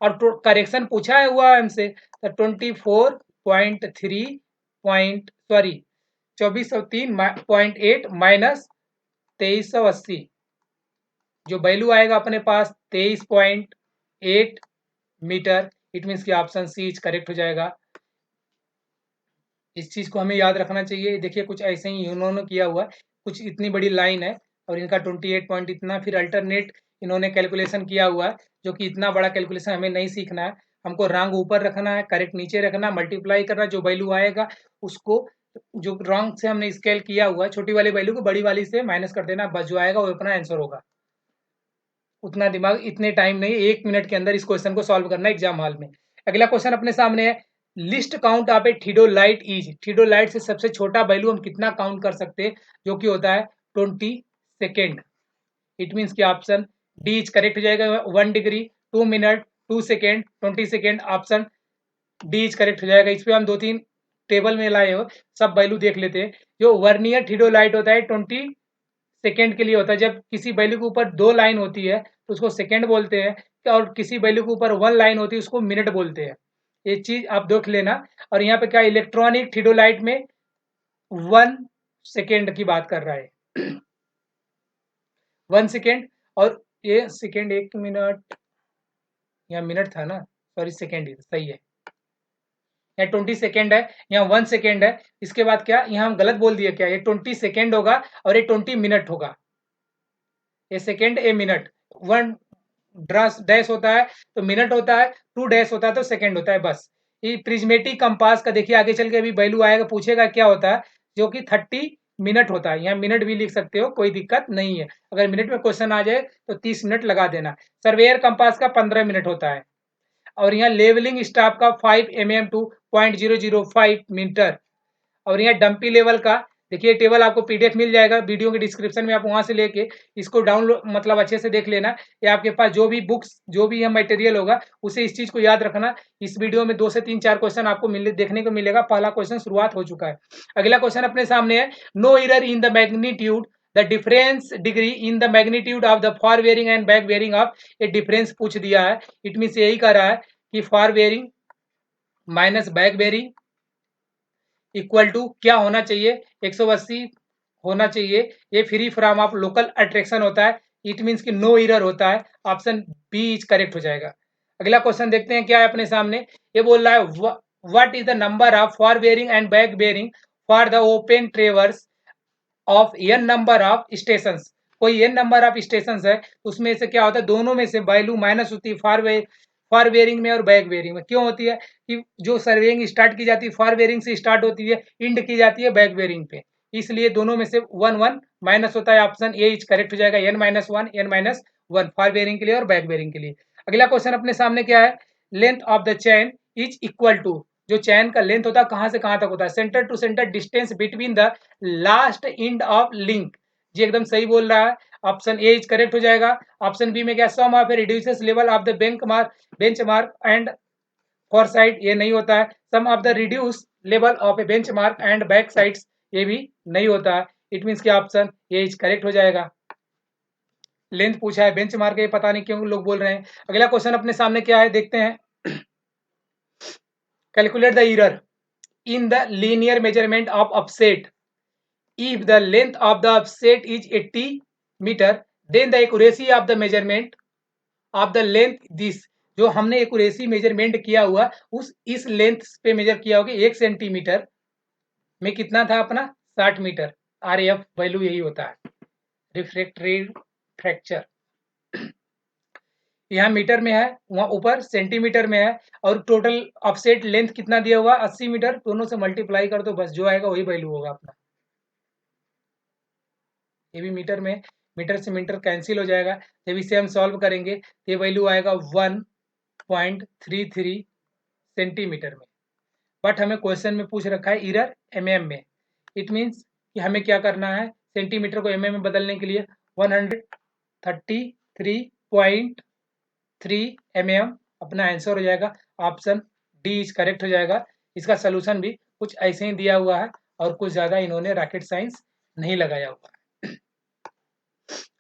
और करेक्शन पूछा है हुआ हमसे, तो 24.3 माइनस 2380, जो वैल्यू आएगा अपने पास 23.8 मीटर। इट मीन्स कि ऑप्शन सी इज करेक्ट हो जाएगा। इस चीज को हमें याद रखना चाहिए। देखिए कुछ ऐसे ही इन्होंने किया हुआ, कुछ इतनी बड़ी लाइन है और इनका 28 पॉइंट इतना, फिर अल्टरनेट इन्होंने कैलकुलेशन किया हुआ है, जो कि इतना बड़ा कैलकुलेशन हमें नहीं सीखना है। हमको रॉन्ग ऊपर रखना है, करेक्ट नीचे रखना, मल्टीप्लाई करना, जो वैल्यू आएगा उसको, जो रॉन्ग से हमने स्केल किया हुआ है छोटी वाली वैल्यू को बड़ी वाली से माइनस कर देना, बस जो आएगा वो अपना आंसर होगा। उतना दिमाग, इतने टाइम नहीं, 1 मिनट के अंदर इस क्वेश्चन को सॉल्व करना एग्जाम हॉल में। अगला क्वेश्चन अपने सामने है, list count of A थियोडाइट is. थियोडाइट से सबसे छोटा वैल्यू हम कितना काउंट कर सकते हैं, जो कि होता है 20 सेकेंड। इट मीन्स कि ऑप्शन डी इज करेक्ट हो जाएगा। 1 degree, 2 minute, 2 second, 20 second, option D is correct हो जाएगा। इस पे हम 2-3 टेबल में लाए हो, सब वैल्यू देख लेते हैं। जो वर्नियर थियोडाइट होता है 20 सेकेंड के लिए होता है। जब किसी वैल्यू के ऊपर 2 लाइन होती है तो उसको सेकेंड बोलते हैं, और किसी वैल्यू के ऊपर 1 लाइन होती है उसको मिनट बोलते हैं। ये चीज आप देख लेना। और यहाँ पे क्या, इलेक्ट्रॉनिक थियोडाइट में 1 सेकेंड की बात कर रहा है 1 सेकेंड, और ये सेकेंड 1 मिनट, यहाँ मिनट था ना, सॉरी सेकेंड ही सही है। यहाँ 20 सेकेंड है, यहाँ 1 सेकेंड है। इसके बाद क्या, यहाँ हम गलत बोल दिए क्या, ये 20 सेकेंड होगा और ये 20 मिनट होगा। ये सेकेंड, ए मिनट, 1 डैश होता है तो मिनट होता है, 2 डैश होता है तो सेकेंड होता है, बस। ये प्रिज्मेटिक कंपास का देखिए आगे चल के अभी वैल्यू आएगा, पूछेगा क्या होता है, जो कि 30 मिनट होता है। यहाँ मिनट भी लिख सकते हो, कोई दिक्कत नहीं है। अगर मिनट में क्वेश्चन आ जाए तो 30 मिनट लगा देना। सर्वेयर कंपास का 15 मिनट होता है। और यहाँ लेवलिंग स्टाफ का 5 mm टू 0.005 मीटर। और यहाँ डंपी लेवल का देखिए टेबल आपको पीडीएफ मिल जाएगा वीडियो के डिस्क्रिप्शन में, आप वहां से लेके इसको डाउनलोड मतलब अच्छे से देख लेना, या आपके पास जो भी बुक्स जो भी मटेरियल होगा उसे इस चीज को याद रखना। इस वीडियो में 2 से 3-4 क्वेश्चन आपको देखने को मिलेगा। पहला क्वेश्चन शुरुआत हो चुका है। अगला क्वेश्चन अपने सामने है, no error in the magnitude the difference degree in the magnitude of the fore bearing and back bearing of a difference पूछ दिया है। इट मीन यही कह रहा है कि fore bearing minus back bearing equal to क्या होना चाहिए, 180 होना चाहिए। ये free from of local attraction होता है। इट मीन्स कि नो एरर होता है। ऑप्शन बी इज करेक्ट हो जाएगा। अगला क्वेश्चन देखते हैं क्या है अपने सामने। ये बोल रहा है what is the number of fore bearing and back bearing for the open traverse of an number of station. कोई एन नंबर ऑफ स्टेशन है, उसमें से क्या होता है, दोनों में से वैल्यू माइनस होती है फॉर वेयरिंग में और बैक वेयरिंग में। क्यों होती है कि जो सर्वेइंग स्टार्ट की जाती है फॉर वेयरिंग से स्टार्ट होती है, इंड की जाती है बैक वेयरिंग पे, इसलिए दोनों में से 1-1 माइनस होता है। ऑप्शन ए इज करेक्ट हो जाएगा। n-1 n-1 फॉर वेयरिंग के लिए और बैक वेयरिंग के लिए। अगला क्वेश्चन अपने सामने क्या है, length of the chain is equal to, जो चैन का लेंथ होता है कहां से कहां तक होता है, centre to centre distance between the last end of link. जी एकदम सही बोल रहा है। ऑप्शन ए इज करेक्ट हो जाएगा। ऑप्शन बी में क्या, sum of a reduces level of the bench mark and fore side, ये नहीं होता है। Sum of the reduce level of a bench mark and back sides, ये भी नहीं होता है। इट मीन्स कि ऑप्शन ए इज करेक्ट हो जाएगा। लेंथ पूछा है, बेंच मार्क, ये पता नहीं क्यों लोग बोल रहे हैं। अगला क्वेश्चन अपने सामने क्या है देखते हैं। Calculate the error in the linear measurement of offset. If the length of the offset is 80 meter, then the accuracy of the measurement of the length this, जो हमने एक्यूरेसी मेजरमेंट किया हुआ उस इस लेंथ पे मेजर किया होगा 1 centimetre में कितना था अपना 60 मीटर। आर एफ वैल्यू यही होता है, रिफ्रैक्टरी फ्रैक्चर। यहाँ मीटर में है, वहाँ ऊपर सेंटीमीटर में है, और टोटल ऑफसेट लेंथ कितना दिया हुआ 80 मीटर। दोनों से मल्टीप्लाई कर दो, बस जो आएगा वही वैल्यू होगा अपना। ये भी मीटर में, मीटर से मीटर कैंसिल हो जाएगा। जब इसे हम सॉल्व करेंगे तो ये वैल्यू आएगा 1.33 सेंटीमीटर में। बट हमें क्वेश्चन में पूछ रखा है एरर mm में। इट मीन्स कि हमें क्या करना है, सेंटीमीटर को mm में बदलने के लिए 133.33 3 mm अपना आंसर हो जाएगा। ऑप्शन डी इज करेक्ट हो जाएगा। इसका सोल्यूशन भी कुछ ऐसे ही दिया हुआ है और कुछ ज़्यादा इन्होंने रॉकेट साइंस नहीं लगाया हुआ है।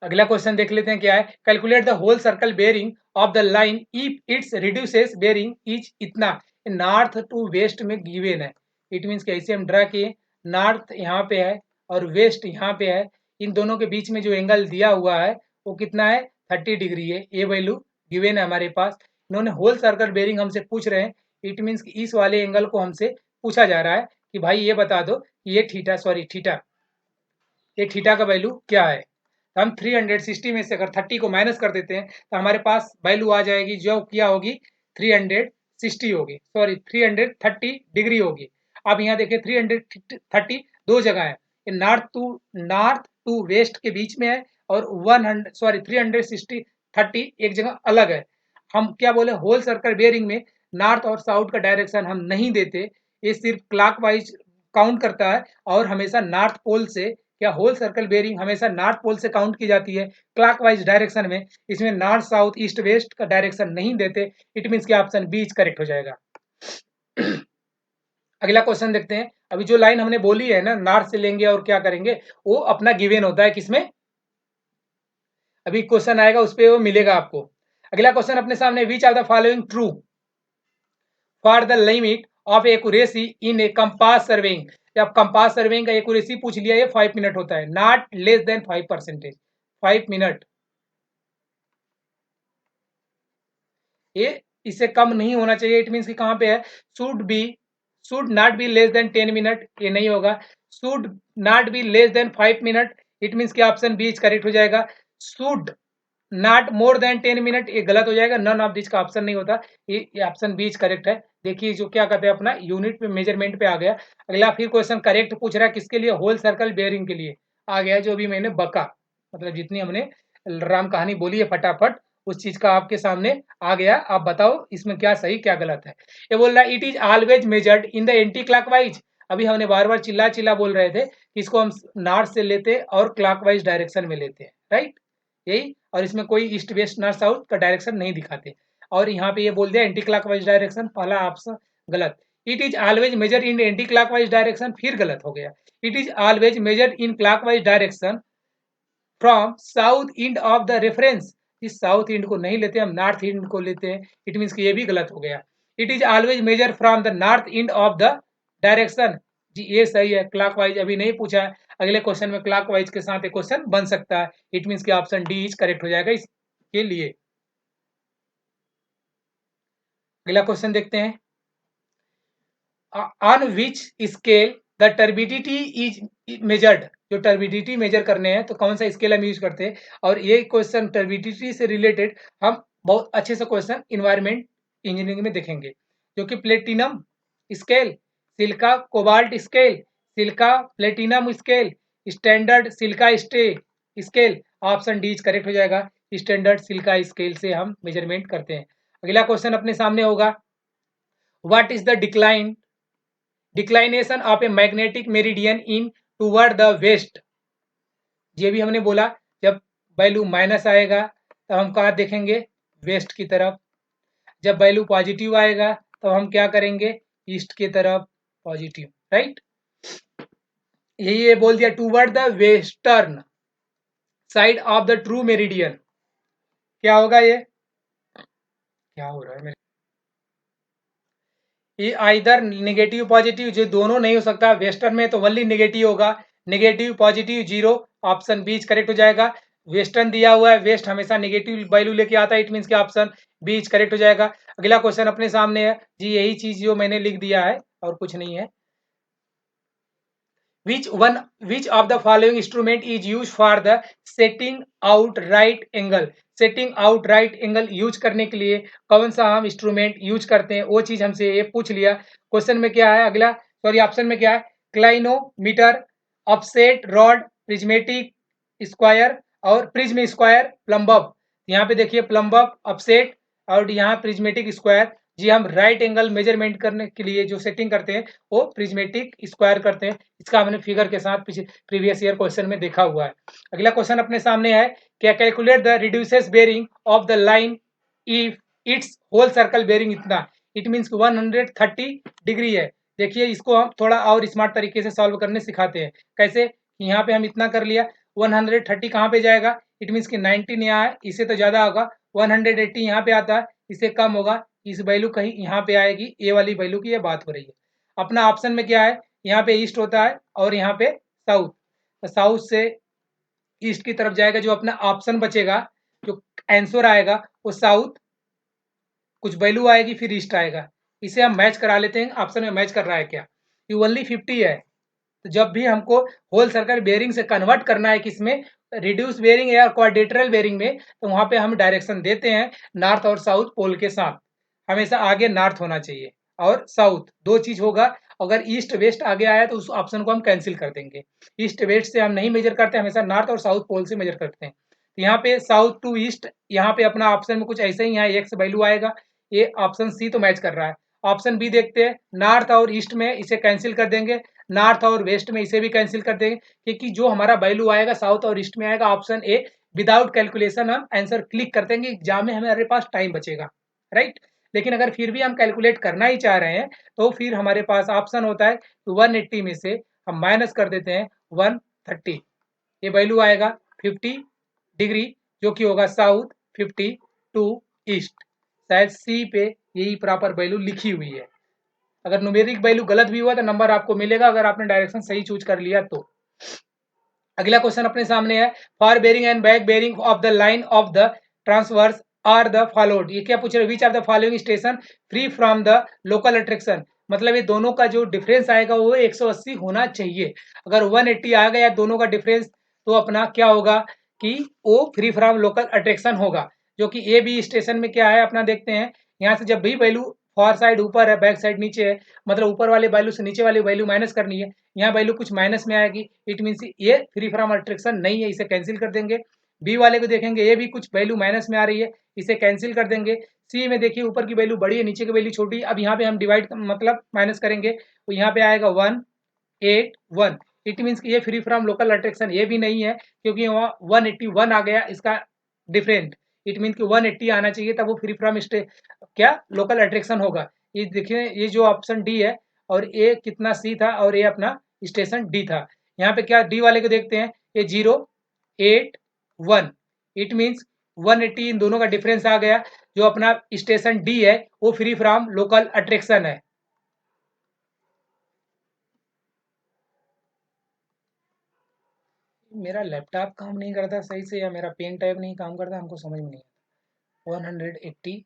अगला क्वेश्चन देख लेते हैं क्या है। Calculate the whole circle bearing of the line if its reduces bearing is इतना। नॉर्थ टू वेस्ट में गिवन है। इट मीन्स कैसे हम ड्रा किए, नॉर्थ यहाँ पे है और वेस्ट यहाँ पे है, इन दोनों के बीच में जो एंगल दिया हुआ है वो कितना है, 30 डिग्री है। ये वैल्यू गिवन है हमारे पास। इन्होंने होल सर्कल बेयरिंग हमसे पूछ रहे हैं। इट मीन्स इस वाले एंगल को हमसे पूछा जा रहा है कि भाई ये बता दो कि ये थीटा ये थीटा का वैल्यू क्या है। तो हम 360 में से अगर 30 को माइनस कर देते हैं तो हमारे पास वैल्यू आ जाएगी जो क्या होगी, 360 होगी, सॉरी 330 डिग्री होगी। अब यहाँ देखिए 330 दो जगह है, नॉर्थ टू वेस्ट के बीच में है और 360 30 एक जगह अलग है। हम क्या बोले, होल सर्कल बेयरिंग में नॉर्थ और साउथ का डायरेक्शन हम नहीं देते, ये सिर्फ क्लॉकवाइज काउंट करता है और हमेशा नॉर्थ पोल से, क्या होल सर्कल बेयरिंग हमेशा नॉर्थ पोल से काउंट की जाती है क्लॉकवाइज डायरेक्शन में। इसमें नॉर्थ साउथ ईस्ट वेस्ट का डायरेक्शन नहीं देते। इट मीन्स कि ऑप्शन बी इज करेक्ट हो जाएगा। अगला क्वेश्चन देखते हैं। अभी जो लाइन हमने बोली है ना, नॉर्थ से लेंगे और क्या करेंगे, वो अपना गिवन होता है किसमें, अभी क्वेश्चन आएगा उस पर वो मिलेगा आपको। अगला क्वेश्चन अपने सामने, which are the following true for the limit of accuracy in a compass surveying. जब कंपास सर्वेइंग का एक्यूरेसी पूछ लिया, ये 5 मिनट होता है, नॉट लेस देन 5%, 5 मिनट, ये इससे कम नहीं होना चाहिए। इट मीन्स कि कहाँ पे है, should not be less than 10 minute, ये नहीं होगा। Should not be less than 5 minute, it means कि ऑप्शन बी इज करेक्ट हो जाएगा। Should not more than 10 minute, ये गलत हो जाएगा, नन ऑफ दिस का ऑप्शन नहीं होता, ये ऑप्शन बी इज करेक्ट है। देखिए जो क्या कहते हैं, अपना यूनिट पे मेजरमेंट पे आ गया। अगला फिर क्वेश्चन करेक्ट पूछ रहा है किसके लिए, होल सर्कल बेयरिंग के लिए आ गया, जो भी मैंने बका, मतलब जितनी हमने राम कहानी बोली है फटाफट उस चीज का आपके सामने आ गया। आप बताओ इसमें क्या सही क्या गलत है। ये बोल रहा है it is always measured in the anti clockwise. अभी हमने बार बार चिल्ला चिल्ला बोल रहे थे कि इसको हम नॉर्थ से लेते और क्लॉकवाइज डायरेक्शन में लेते हैं, राइट, यही। और इसमें कोई ईस्ट वेस्ट नॉर्थ साउथ का डायरेक्शन नहीं दिखाते। और यहाँ पे ये बोल दिया एंटी क्लॉकवाइज डायरेक्शन, पहला ऑप्शन गलत। It is always measure in anti clockwise direction, फिर गलत हो गया। It is always measure in clockwise direction from south end of the reference. इस साउथ इंड को नहीं लेते, हम नॉर्थ इंड को लेते हैं। इट मीन्स कि ये भी गलत हो गया। It is always measure from the north end of the direction, जी ये सही है। क्लॉकवाइज अभी नहीं पूछा है, अगले क्वेश्चन में क्लॉकवाइज के साथ एक क्वेश्चन बन सकता है। इट मीन्स कि ऑप्शन डी इज करेक्ट हो जाएगा इसके लिए। अगला क्वेश्चन देखते हैं, on which scale the turbidity is measured. जो टर्बिडिटी मेजर करने हैं तो कौन सा स्केल हम यूज करते हैं। और ये क्वेश्चन टर्बिडिटी से रिलेटेड हम बहुत अच्छे से क्वेश्चन इन्वायरमेंट इंजीनियरिंग में देखेंगे, जो कि platinum scale, silica cobalt scale, silica platinum scale, standard silica stay scale. Option D is correct हो जाएगा। स्टैंडर्ड सिलिका स्केल से हम मेजरमेंट करते हैं। अगला क्वेश्चन अपने सामने होगा, what is the declination of a magnetic meridian in toward the west. ये भी हमने बोला, जब वैल्यू माइनस आएगा तो हम कहाँ देखेंगे, वेस्ट की तरफ। जब वैल्यू पॉजिटिव आएगा तो हम क्या करेंगे, ईस्ट की तरफ, पॉजिटिव, राइट। यही ये बोल दिया, toward the western side of the true meridian. क्या होगा ये, क्या हो रहा है मेरे, ये आइदर नेगेटिव पॉजिटिव, जो दोनों नहीं हो सकता। वेस्टर्न में तो ओनली नेगेटिव होगा, negative positive zero. Option B correct हो जाएगा। वेस्टर्न दिया हुआ है, वेस्ट हमेशा नेगेटिव वैल्यू लेके आता है, इट मीन्स कि ऑप्शन बी करेक्ट हो जाएगा। अगला क्वेश्चन अपने सामने है जी, यही चीज जो मैंने लिख दिया है और कुछ नहीं है। which of the following instrument is used for the setting out right angle। Setting out right angle use करने के लिए कौन सा हम इंस्ट्रूमेंट यूज करते हैं, वो चीज हमसे ये पूछ लिया। क्वेश्चन में क्या है, अगला सॉरी ऑप्शन में क्या है, क्लाइनोमीटर, ऑफसेट रॉड, प्रिज्मेटिक स्क्वायर और प्रिज्म स्क्वायर, प्लम्बब। यहाँ पे देखिए प्लम्बब, ऑफसेट और यहाँ प्रिज्मेटिक स्क्वायर। जी हम राइट एंगल मेजरमेंट करने के लिए जो सेटिंग करते हैं वो प्रिज्मेटिक स्क्वायर करते हैं। इसका हमने फिगर के साथ प्रीवियस ईयर क्वेश्चन में देखा हुआ है। अगला क्वेश्चन अपने सामने है, क्या calculate the reduces bearing of the line if its whole circle bearing इतना, इट मीन्स 130 डिग्री है। देखिए इसको हम थोड़ा और स्मार्ट तरीके से सॉल्व करने सिखाते हैं। कैसे? यहाँ पे हम इतना कर लिया, 130 कहाँ पे जाएगा? इट मीन्स कि 19 यहाँ है, इससे तो ज़्यादा होगा। 180 यहाँ पे आता है, इससे कम होगा। इस वैल्यू कहीं यहाँ पे आएगी, ए वाली वैल्यू की ये बात हो रही है। अपना ऑप्शन में क्या है? यहाँ पे ईस्ट होता है और यहाँ पे साउथ। तो साउथ से ईस्ट की तरफ जाएगा, जो अपना ऑप्शन बचेगा, जो आंसर आएगा वो साउथ, कुछ वैल्यू आएगी फिर ईस्ट आएगा। इसे हम मैच करा लेते हैं, ऑप्शन में मैच कर रहा है क्या? ये ओनली 50 है। तो जब भी हमको होल सर्कल बेरिंग से कन्वर्ट करना है किसमें, रिड्यूस बेरिंग या क्वाड्रेटरल बेरिंग में, तो वहां पे हम डायरेक्शन देते हैं नॉर्थ और साउथ पोल के साथ। हमेशा आगे नॉर्थ होना चाहिए और साउथ, दो चीज होगा। अगर ईस्ट वेस्ट आगे आया तो उस ऑप्शन को हम कैंसिल कर देंगे। ईस्ट वेस्ट से हम नहीं मेजर करते, हमेशा नॉर्थ और साउथ पोल से मेजर करते हैं। तो यहाँ पे साउथ टू ईस्ट, यहाँ पे अपना ऑप्शन में कुछ ऐसे ही, यहाँ एक्स वैल्यू आएगा। ये ऑप्शन सी तो मैच कर रहा है। ऑप्शन बी देखते हैं, नॉर्थ और ईस्ट में इसे कैंसिल कर देंगे, नॉर्थ और वेस्ट में इसे भी कैंसिल कर देंगे, क्योंकि जो हमारा वैल्यू आएगा साउथ और ईस्ट में आएगा ऑप्शन ए। विदाउट कैलकुलेशन हम आंसर क्लिक कर देंगे, एग्जाम में हमारे पास टाइम बचेगा, राइट। लेकिन अगर फिर भी हम कैलकुलेट करना ही चाह रहे हैं तो फिर हमारे पास ऑप्शन होता है, 180 में से हम माइनस कर देते हैं 130, ये वैल्यू आएगा 50 डिग्री, जो कि होगा साउथ, 50 टू ईस्ट। शायद सी पे यही प्रॉपर वैल्यू लिखी हुई है। अगर न्यूमेरिक वैल्यू गलत भी हुआ तो नंबर आपको मिलेगा, अगर आपने डायरेक्शन सही चूज कर लिया तो। अगला क्वेश्चन अपने सामने है, fore bearing and back bearing of the line of the transverse are the followed. ये क्या पूछ रहे, which are the following station free from the local attraction. मतलब ये दोनों का जो डिफरेंस आएगा वो 180 होना चाहिए। अगर 180 आ गया दोनों का डिफरेंस, तो अपना क्या होगा कि वो फ्री फ्रॉम लोकल अट्रैक्शन होगा। जो कि ए बी स्टेशन में क्या है अपना देखते हैं। यहाँ से जब भी वैल्यू फॉर साइड ऊपर है, बैक साइड नीचे है, मतलब ऊपर वाले वैल्यू से नीचे वाली वैल्यू माइनस करनी है। यहाँ वैल्यू कुछ माइनस में आएगी, इट मीन्स ये फ्री फ्रॉम अट्रैक्शन नहीं है, इसे कैंसिल कर देंगे। बी वाले को देखेंगे, ये भी कुछ वैल्यू माइनस में आ रही है, इसे कैंसिल कर देंगे। सी में देखिए ऊपर की वैल्यू बड़ी है, नीचे की वैल्यू छोटी है। अब यहाँ पे हम डिवाइड मतलब माइनस करेंगे, तो यहाँ पे आएगा 181, इट मीन्स ये फ्री फ्रॉम लोकल अट्रैक्शन ये भी नहीं है, क्योंकि वहाँ 181 आ गया इसका डिफरेंट। इट मीन कि 180 आना चाहिए, तब वो फ्री फ्रॉम क्या लोकल अट्रैक्शन होगा। ये देखिए, ये जो ऑप्शन डी है, और ए कितना सी था, और ये अपना स्टेशन डी था। यहाँ पे क्या डी वाले को देखते हैं, ये 081, इट मीन्स 180 इन दोनों का डिफरेंस आ गया। जो अपना स्टेशन डी है वो फ्री फ्रॉम लोकल अट्रैक्शन है। मेरा लैपटॉप काम नहीं करता सही से, या मेरा पेन टाइप नहीं काम करता, हमको समझ में नहीं आता। 180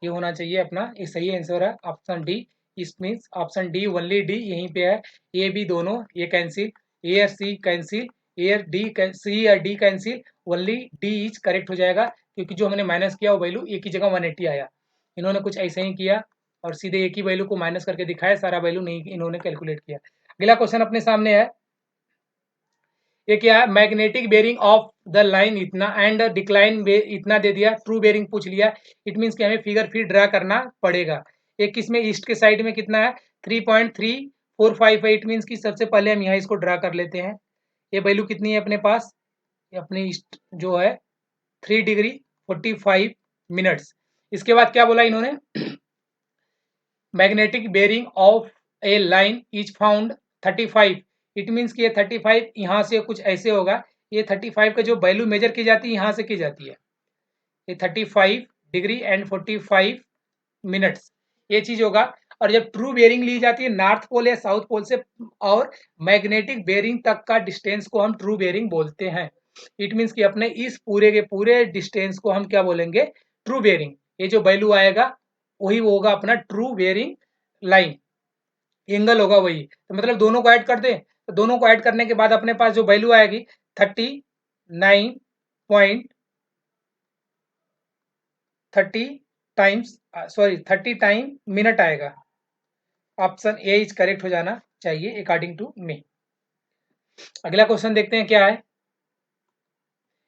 ये होना चाहिए अपना, ये सही आंसर है ऑप्शन डी। इस means option D, only D यहीं पे है। ए बी दोनों ये कैंसिल, ए और सी कैंसिल, ए और डी सी और D cancel, only D is correct हो जाएगा, क्योंकि जो हमने माइनस किया वो वैल्यू ए की जगह 180 आया। इन्होंने कुछ ऐसे ही किया और सीधे एक ही वैल्यू को माइनस करके दिखाया, सारा वैल्यू नहीं इन्होंने कैलकुलेट किया। अगला क्वेश्चन अपने सामने है, ये क्या है, magnetic bearing of the line इतना एंड डिक्लाइन इतना दे दिया, ट्रू बेरिंग पूछ लिया। इट मीन्स कि हमें फिगर फिर ड्रा करना पड़ेगा। एक किसमें, ईस्ट के साइड में कितना है, 3.345 है। इट मीन्स कि सबसे पहले हम यहाँ इसको ड्रा कर लेते हैं। ये वैल्यू कितनी है अपने पास, ये अपनी ईस्ट जो है 3 डिग्री 45 मिनट्स। इसके बाद क्या बोला इन्होंने, magnetic bearing of a line is found 35। It means कि ये 35 यहाँ से कुछ ऐसे होगा। ये 35 का जो वैल्यू मेजर की जाती है यहाँ से की जाती है, ये 35 डिग्री एंड 45 मिनट्स, ये चीज होगा। और जब ट्रू बेरिंग ली जाती है नॉर्थ पोल या साउथ पोल से और मैग्नेटिक बेरिंग तक का डिस्टेंस को हम ट्रू बेरिंग बोलते हैं। इट मीन्स कि अपने इस पूरे के पूरे डिस्टेंस को हम क्या बोलेंगे, ट्रू बेरिंग। ये जो वैल्यू आएगा वही वो होगा अपना ट्रू बेरिंग लाइन, एंगल होगा वही। तो मतलब दोनों को ऐड कर दें, तो दोनों को ऐड करने के बाद अपने पास जो वैल्यू आएगी 30 टाइम्स, सॉरी 30 टाइम मिनट आएगा। ऑप्शन ए इज करेक्ट हो जाना चाहिए अकॉर्डिंग टू मी। अगला क्वेश्चन देखते हैं क्या है।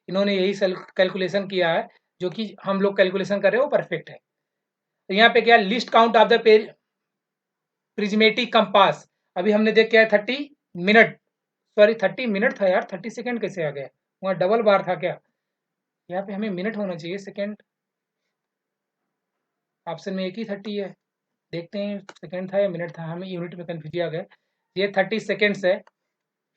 इन्होंने यही कैलकुलेशन किया है, जो कि हम लोग कैलकुलेशन कर रहे हैं वो परफेक्ट है। तो यहाँ पे क्या, list count of the prismatic compass. अभी हमने देख क्या है 30 मिनट, सॉरी 30 मिनट था यार, 30 सेकंड कैसे आ गया, वहाँ डबल बार था क्या, यहाँ पे हमें मिनट होना चाहिए, सेकंड ऑप्शन में एक ही 30 है, देखते हैं सेकंड था या मिनट था, हमें यूनिट में कन्फ्यूज आ गया। ये 30 सेकेंड्स है,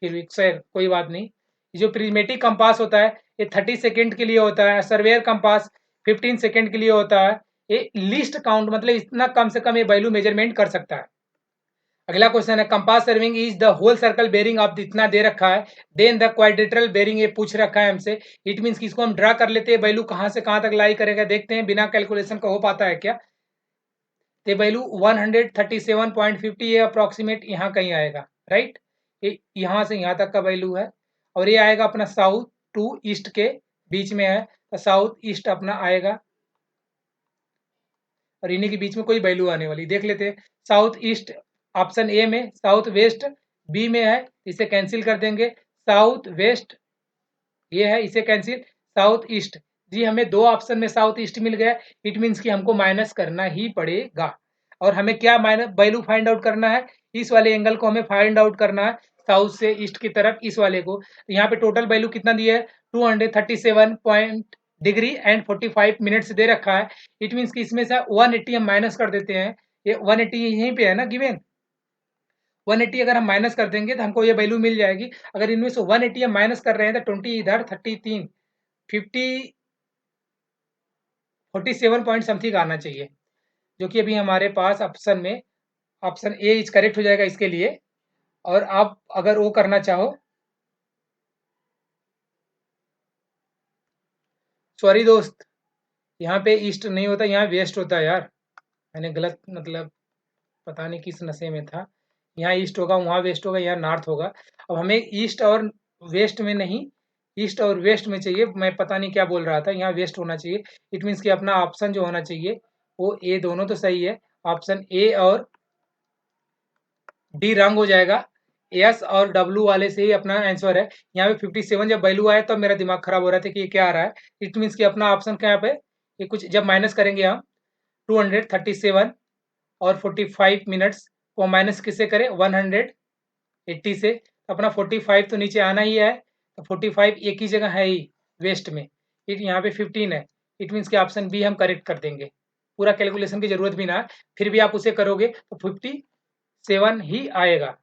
फिर भी खैर कोई बात नहीं। ये जो प्रिज्मेटिक कंपास होता है ये 30 सेकेंड के लिए होता है, सर्वेयर कंपास 15 सेकेंड के लिए होता है। ये लीस्ट काउंट मतलब इतना कम से कम ये वैल्यू मेजरमेंट कर सकता है। अगला क्वेश्चन है compass surveying is the whole circle bearing of इतना दे रखा है, देन द क्वाड्रिलेटरल बेरिंग ये पूछ रखा है हमसे। इट मींस कि इसको हम ड्रा कर लेते हैं, वैल्यू कहां से कहां तक लाई करेगा, देखते हैं बिना कैलकुलेशन का हो पाता है क्या। ये वैल्यू 137.50 ये अप्रोक्सीमेट यहाँ कहीं आएगा, राइट। ये यहाँ से यहाँ तक का वैल्यू है, और ये आएगा अपना साउथ टू ईस्ट के बीच में है, तो साउथ ईस्ट अपना आएगा, और इन्हीं के बीच में कोई वैल्यू आने वाली देख लेते हैं। साउथ ईस्ट ऑप्शन ए में, साउथ वेस्ट बी में है, इसे कैंसिल कर देंगे। साउथ वेस्ट ये है, इसे कैंसिल। साउथ ईस्ट जी हमें दो ऑप्शन में साउथ ईस्ट मिल गया, इट मीन्स कि हमको माइनस करना ही पड़ेगा। और हमें क्या माइनस वैल्यू फाइंड आउट करना है, इस वाले एंगल को हमें फाइंड आउट करना है, साउथ से ईस्ट की तरफ इस वाले को। तो यहाँ पे टोटल वैल्यू कितना दिया है, 237 पॉइंट डिग्री एंड 45 मिनट्स दे रखा है। इट मीन्स कि इसमें से 180 हम माइनस कर देते हैं, ये 180 यहीं पे है ना गिवन, 180 अगर हम माइनस कर देंगे तो हमको ये वैल्यू मिल जाएगी। अगर इनमें से 180 हम माइनस कर रहे हैं तो 20 इधर 33 50 47 पॉइंट समथिंग आना चाहिए, जो कि अभी हमारे पास ऑप्शन में ऑप्शन ए इज करेक्ट हो जाएगा इसके लिए। और आप अगर वो करना चाहो, सॉरी दोस्त, यहाँ पे ईस्ट नहीं होता, यहाँ वेस्ट होता है यार, मैंने गलत मतलब पता नहीं किस नशे में था। यहाँ ईस्ट होगा, वहाँ वेस्ट होगा, यहाँ नॉर्थ होगा। अब हमें ईस्ट और वेस्ट में नहीं, ईस्ट और वेस्ट में चाहिए, मैं पता नहीं क्या बोल रहा था, यहाँ वेस्ट होना चाहिए। इट मीन्स कि अपना ऑप्शन जो होना चाहिए वो ए, दोनों तो सही है, ऑप्शन ए और डी रंग हो जाएगा। एस और डब्ल्यू वाले से ही अपना आंसर है। यहाँ पे 57 जब वैल्यू आया तब तो मेरा दिमाग खराब हो रहा था कि ये क्या आ रहा है। इट मीन्स कि अपना ऑप्शन क्या पे, ये कुछ जब माइनस करेंगे हम 237 और 45 मिनट्स को माइनस किससे करें, 180 से, तो अपना 45 तो नीचे आना ही है, तो 45 एक ही जगह है ही वेस्ट में, इट यहाँ पे 15 है। इट मीन्स कि ऑप्शन बी हम करेक्ट कर देंगे, पूरा कैलकुलेशन की जरूरत भी ना है, फिर भी आप उसे करोगे तो 57 ही आएगा।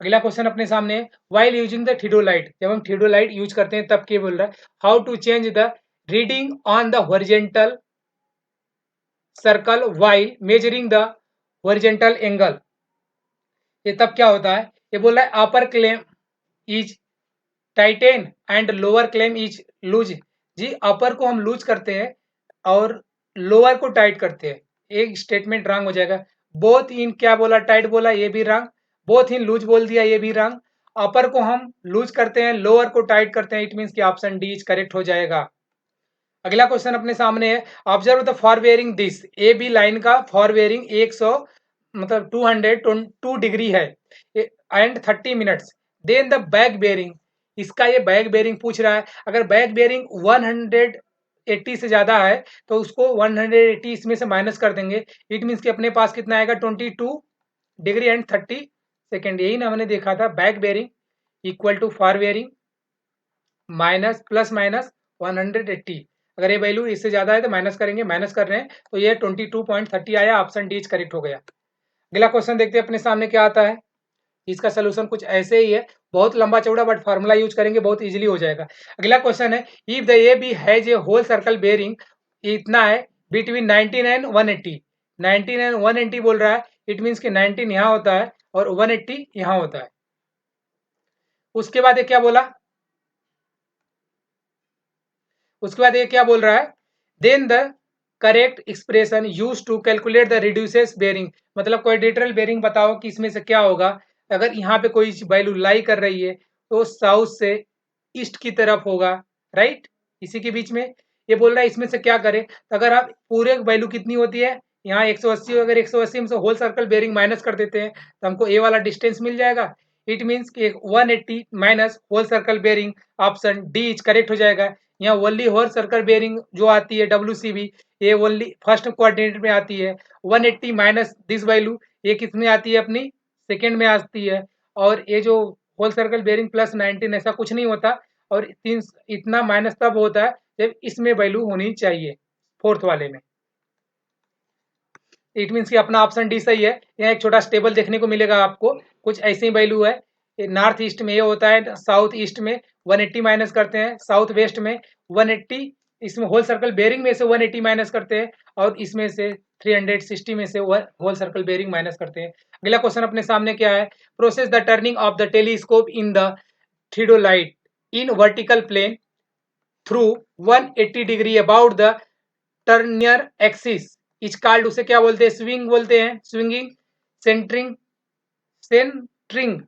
अगला क्वेश्चन अपने सामने, वाइल यूजिंग द थियोडोलाइट, जब हम थियोडोलाइट यूज करते हैं तब क्या बोल रहा है, how to change the reading on the horizontal circle while measuring the horizontal angle. ये तब क्या होता है, ये बोल रहा है upper clamp is tighten and lower clamp is loose. जी अपर को हम लूज करते हैं और लोअर को टाइट करते हैं, एक स्टेटमेंट रॉन्ग हो जाएगा। बोथ इन क्या बोला, टाइट बोला, ये भी रॉन्ग। बोथ इन लूज बोल दिया, ये भी रॉन्ग। अपर को हम लूज करते हैं, लोअर को टाइट करते हैं, इट मीन्स कि ऑप्शन डी इज करेक्ट हो जाएगा। अगला क्वेश्चन अपने सामने है, observe the fore bearing this, A B line का फॉर वेयरिंग 100 मतलब 202 डिग्री है and 30 minutes, then the back bearing, इसका ये बैक बेयरिंग पूछ रहा है। अगर बैक बेयरिंग 180 से ज्यादा है तो उसको 180 इसमें से माइनस कर देंगे, इट मीन्स कि अपने पास कितना आएगा, 22 डिग्री एंड 30 सेकेंड। यही ना हमने देखा था, back bearing equal to fore bearing minus plus minus 180। अगर ये वैल्यू इससे ज्यादा है तो माइनस करेंगे, माइनस कर रहे हैं तो ये 22.30 आया, ऑप्शन डी करेक्ट हो गया। अगला क्वेश्चन देखते हैं अपने सामने क्या आता है। इसका सोल्यूशन कुछ ऐसे ही है, बहुत लंबा चौड़ा, बट फार्मूला यूज करेंगे बहुत इजीली हो जाएगा। अगला क्वेश्चन है, if the A B has a whole circle bearing, इतना है बिटवीन 19 एंड 180, 19 एंड 180 बोल रहा है, इट मीन्स कि 19 यहाँ होता है और 180 यहाँ होता है। उसके बाद ये क्या बोला, उसके बाद ये क्या बोल रहा है, then the correct expression use to calculate the reduces bearing, मतलब क्वाड्रिलेटरल बेरिंग बताओ कि इसमें से क्या होगा। अगर यहाँ पे कोई वैल्यू लाई कर रही है तो साउथ से ईस्ट की तरफ होगा, राइट, इसी के बीच में। ये बोल रहा है इसमें से क्या करें, तो अगर आप पूरे वैल्यू कितनी होती है, यहाँ 180, अगर 180 में से होल सर्कल बेरिंग माइनस कर देते हैं तो हमको ए वाला डिस्टेंस मिल जाएगा। इट मीन्स कि 180 minus whole circle bearing, option D is correct हो जाएगा। यहाँ ओनली होल सर्कल बेरिंग जो आती है WCB, ये ओनली फर्स्ट क्वाड्रेंट में आती है। 180 माइनस दिस वैल्यू, ये किस में आती है, अपनी सेकेंड में आती है। और ये जो होल सर्कल बेरिंग प्लस 19 ऐसा कुछ नहीं होता, और तीन इतना माइनस तब होता है जब इसमें वैल्यू होनी चाहिए 4th वाले में। इट मीन्स कि अपना ऑप्शन डी सही है। यहाँ एक छोटा टेबल देखने को मिलेगा आपको, कुछ ऐसे ही वैल्यू है। नॉर्थ ईस्ट में ये होता है, साउथ ईस्ट में 180 माइनस करते हैं, साउथ वेस्ट में 180, इसमें होल सर्कल बेरिंग में से 180 माइनस करते हैं, और इसमें से 360 में से होल सर्कल बेरिंग माइनस करते हैं। अगला क्वेश्चन अपने सामने क्या है, process the turning of the telescope in the थियोडाइट in vertical plane through 180 degree about the trunnion axis is called, उसे क्या बोलते हैं, स्विंग बोलते हैं, swinging, centering, centering,